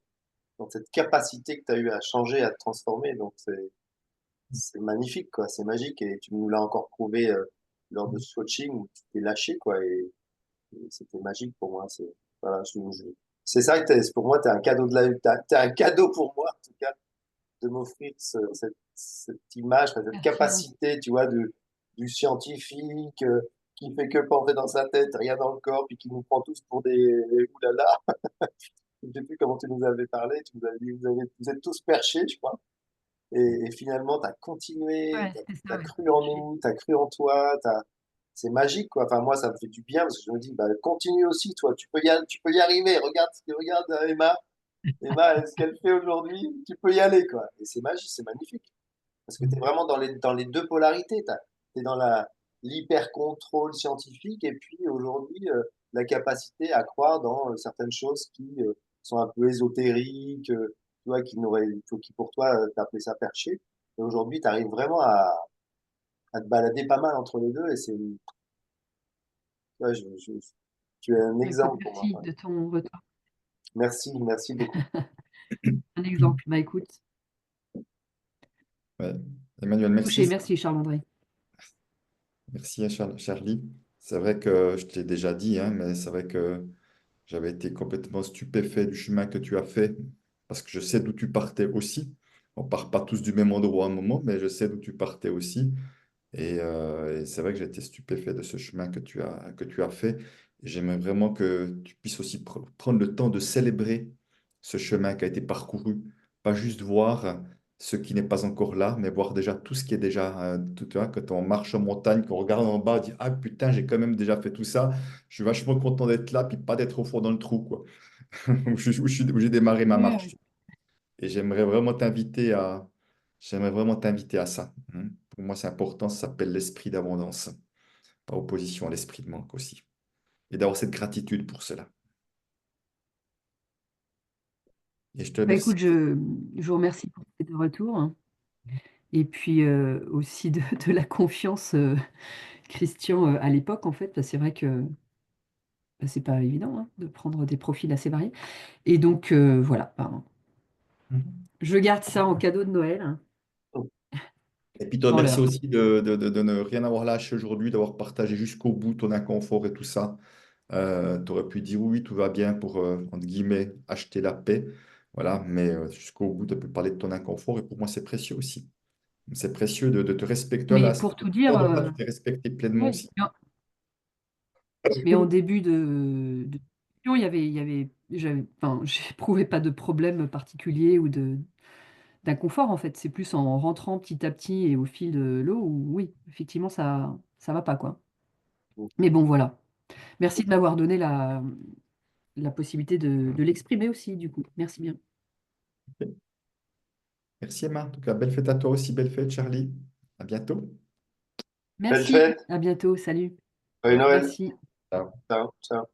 cette capacité que tu as eu à changer, à te transformer. Donc, c'est magnifique, quoi. C'est magique. Et tu nous l'as encore prouvé lors de ce coaching où tu t'es lâché, quoi. Et c'était magique pour moi. Voilà, c'est ça que pour moi, tu es un cadeau t'es un cadeau pour moi, en tout cas, de m'offrir cette image, enfin, cette Merci. capacité, tu vois, du scientifique qui fait que penser dans sa tête, rien dans le corps, puis qui nous prend tous pour des oulala. Je ne sais plus comment tu nous avais parlé. Tu nous avais dit, vous êtes tous perchés, je crois. Et finalement, tu as continué, Ouais, c'était tu ça, as ouais. cru en nous, tu as cru en toi. C'est magique, quoi. Enfin, moi, ça me fait du bien parce que je me dis, bah, continue aussi, toi. Tu peux y arriver. Regarde Emma. Emma, ce qu'elle fait aujourd'hui, tu peux y aller, quoi. Et c'est magique, c'est magnifique. Parce que tu es vraiment dans les deux polarités. Tu es dans l'hyper-contrôle scientifique et puis aujourd'hui, la capacité à croire dans certaines choses qui sont un peu ésotériques, tu vois, qui pour toi, t'appelais ça perché. Et aujourd'hui, tu arrives vraiment à te balader pas mal entre les deux et ouais, tu es un Bah, écoute, exemple pour moi. merci Ouais. de ton retour. Merci beaucoup. Un exemple. Bah écoute, Ouais. Emmanuel, touché. merci. Merci Charles-André. Merci à Charlie. C'est vrai que je t'ai déjà dit, hein, mais c'est vrai que j'avais été complètement stupéfait du chemin que tu as fait, parce que je sais d'où tu partais aussi. On part pas tous du même endroit à un moment, mais je sais d'où tu partais aussi. Et c'est vrai que j'ai été stupéfait de ce chemin que tu as fait. Et j'aimerais vraiment que tu puisses aussi prendre le temps de célébrer ce chemin qui a été parcouru. Pas juste voir ce qui n'est pas encore là, mais voir déjà tout ce qui est déjà, tu vois, quand on marche en montagne, qu'on regarde en bas, on dit, ah putain, j'ai quand même déjà fait tout ça. Je suis vachement content d'être là, puis pas d'être au fond dans le trou, quoi. Où j'ai démarré ma Oui, marche. oui. Et j'aimerais vraiment t'inviter à ça. Hein. Pour moi, c'est important, ça s'appelle l'esprit d'abondance, par opposition à l'esprit de manque aussi. Et d'avoir cette gratitude pour cela. Et je te Bah remercie. écoute, je vous remercie pour ces deux retours, hein. Et puis aussi de la confiance, Christian, à l'époque, en fait, parce que c'est vrai que bah, c'est pas évident, hein, de prendre des profils assez variés. Et donc, voilà, ben, Mhm. je garde ça en cadeau de Noël, hein, Et puis, te dans remercie l'heure. aussi de ne rien avoir lâché aujourd'hui, d'avoir partagé jusqu'au bout ton inconfort et tout ça. Tu aurais pu dire oui, tout va bien pour, entre guillemets, acheter la paix. Voilà, mais jusqu'au bout, tu peux parler de ton inconfort. Et pour moi, c'est précieux aussi. C'est précieux de te respecter. Mais Là, pour tout de dire, pas tu t'es respecté pleinement ouais, aussi. mais en début de discussion, enfin, j'éprouvais pas de problème particulier ou d'inconfort, en fait. C'est plus en rentrant petit à petit et au fil de l'eau où, oui, effectivement, ça va pas, quoi. Mais bon, voilà. Merci de m'avoir donné la possibilité de l'exprimer aussi, du coup. Merci bien. Merci Emma. En tout cas, belle fête à toi aussi, belle fête Charlie. À bientôt. Belle Merci. fête. À bientôt. Salut. Joyeux Noël. Merci. Ciao. Ciao. Ciao.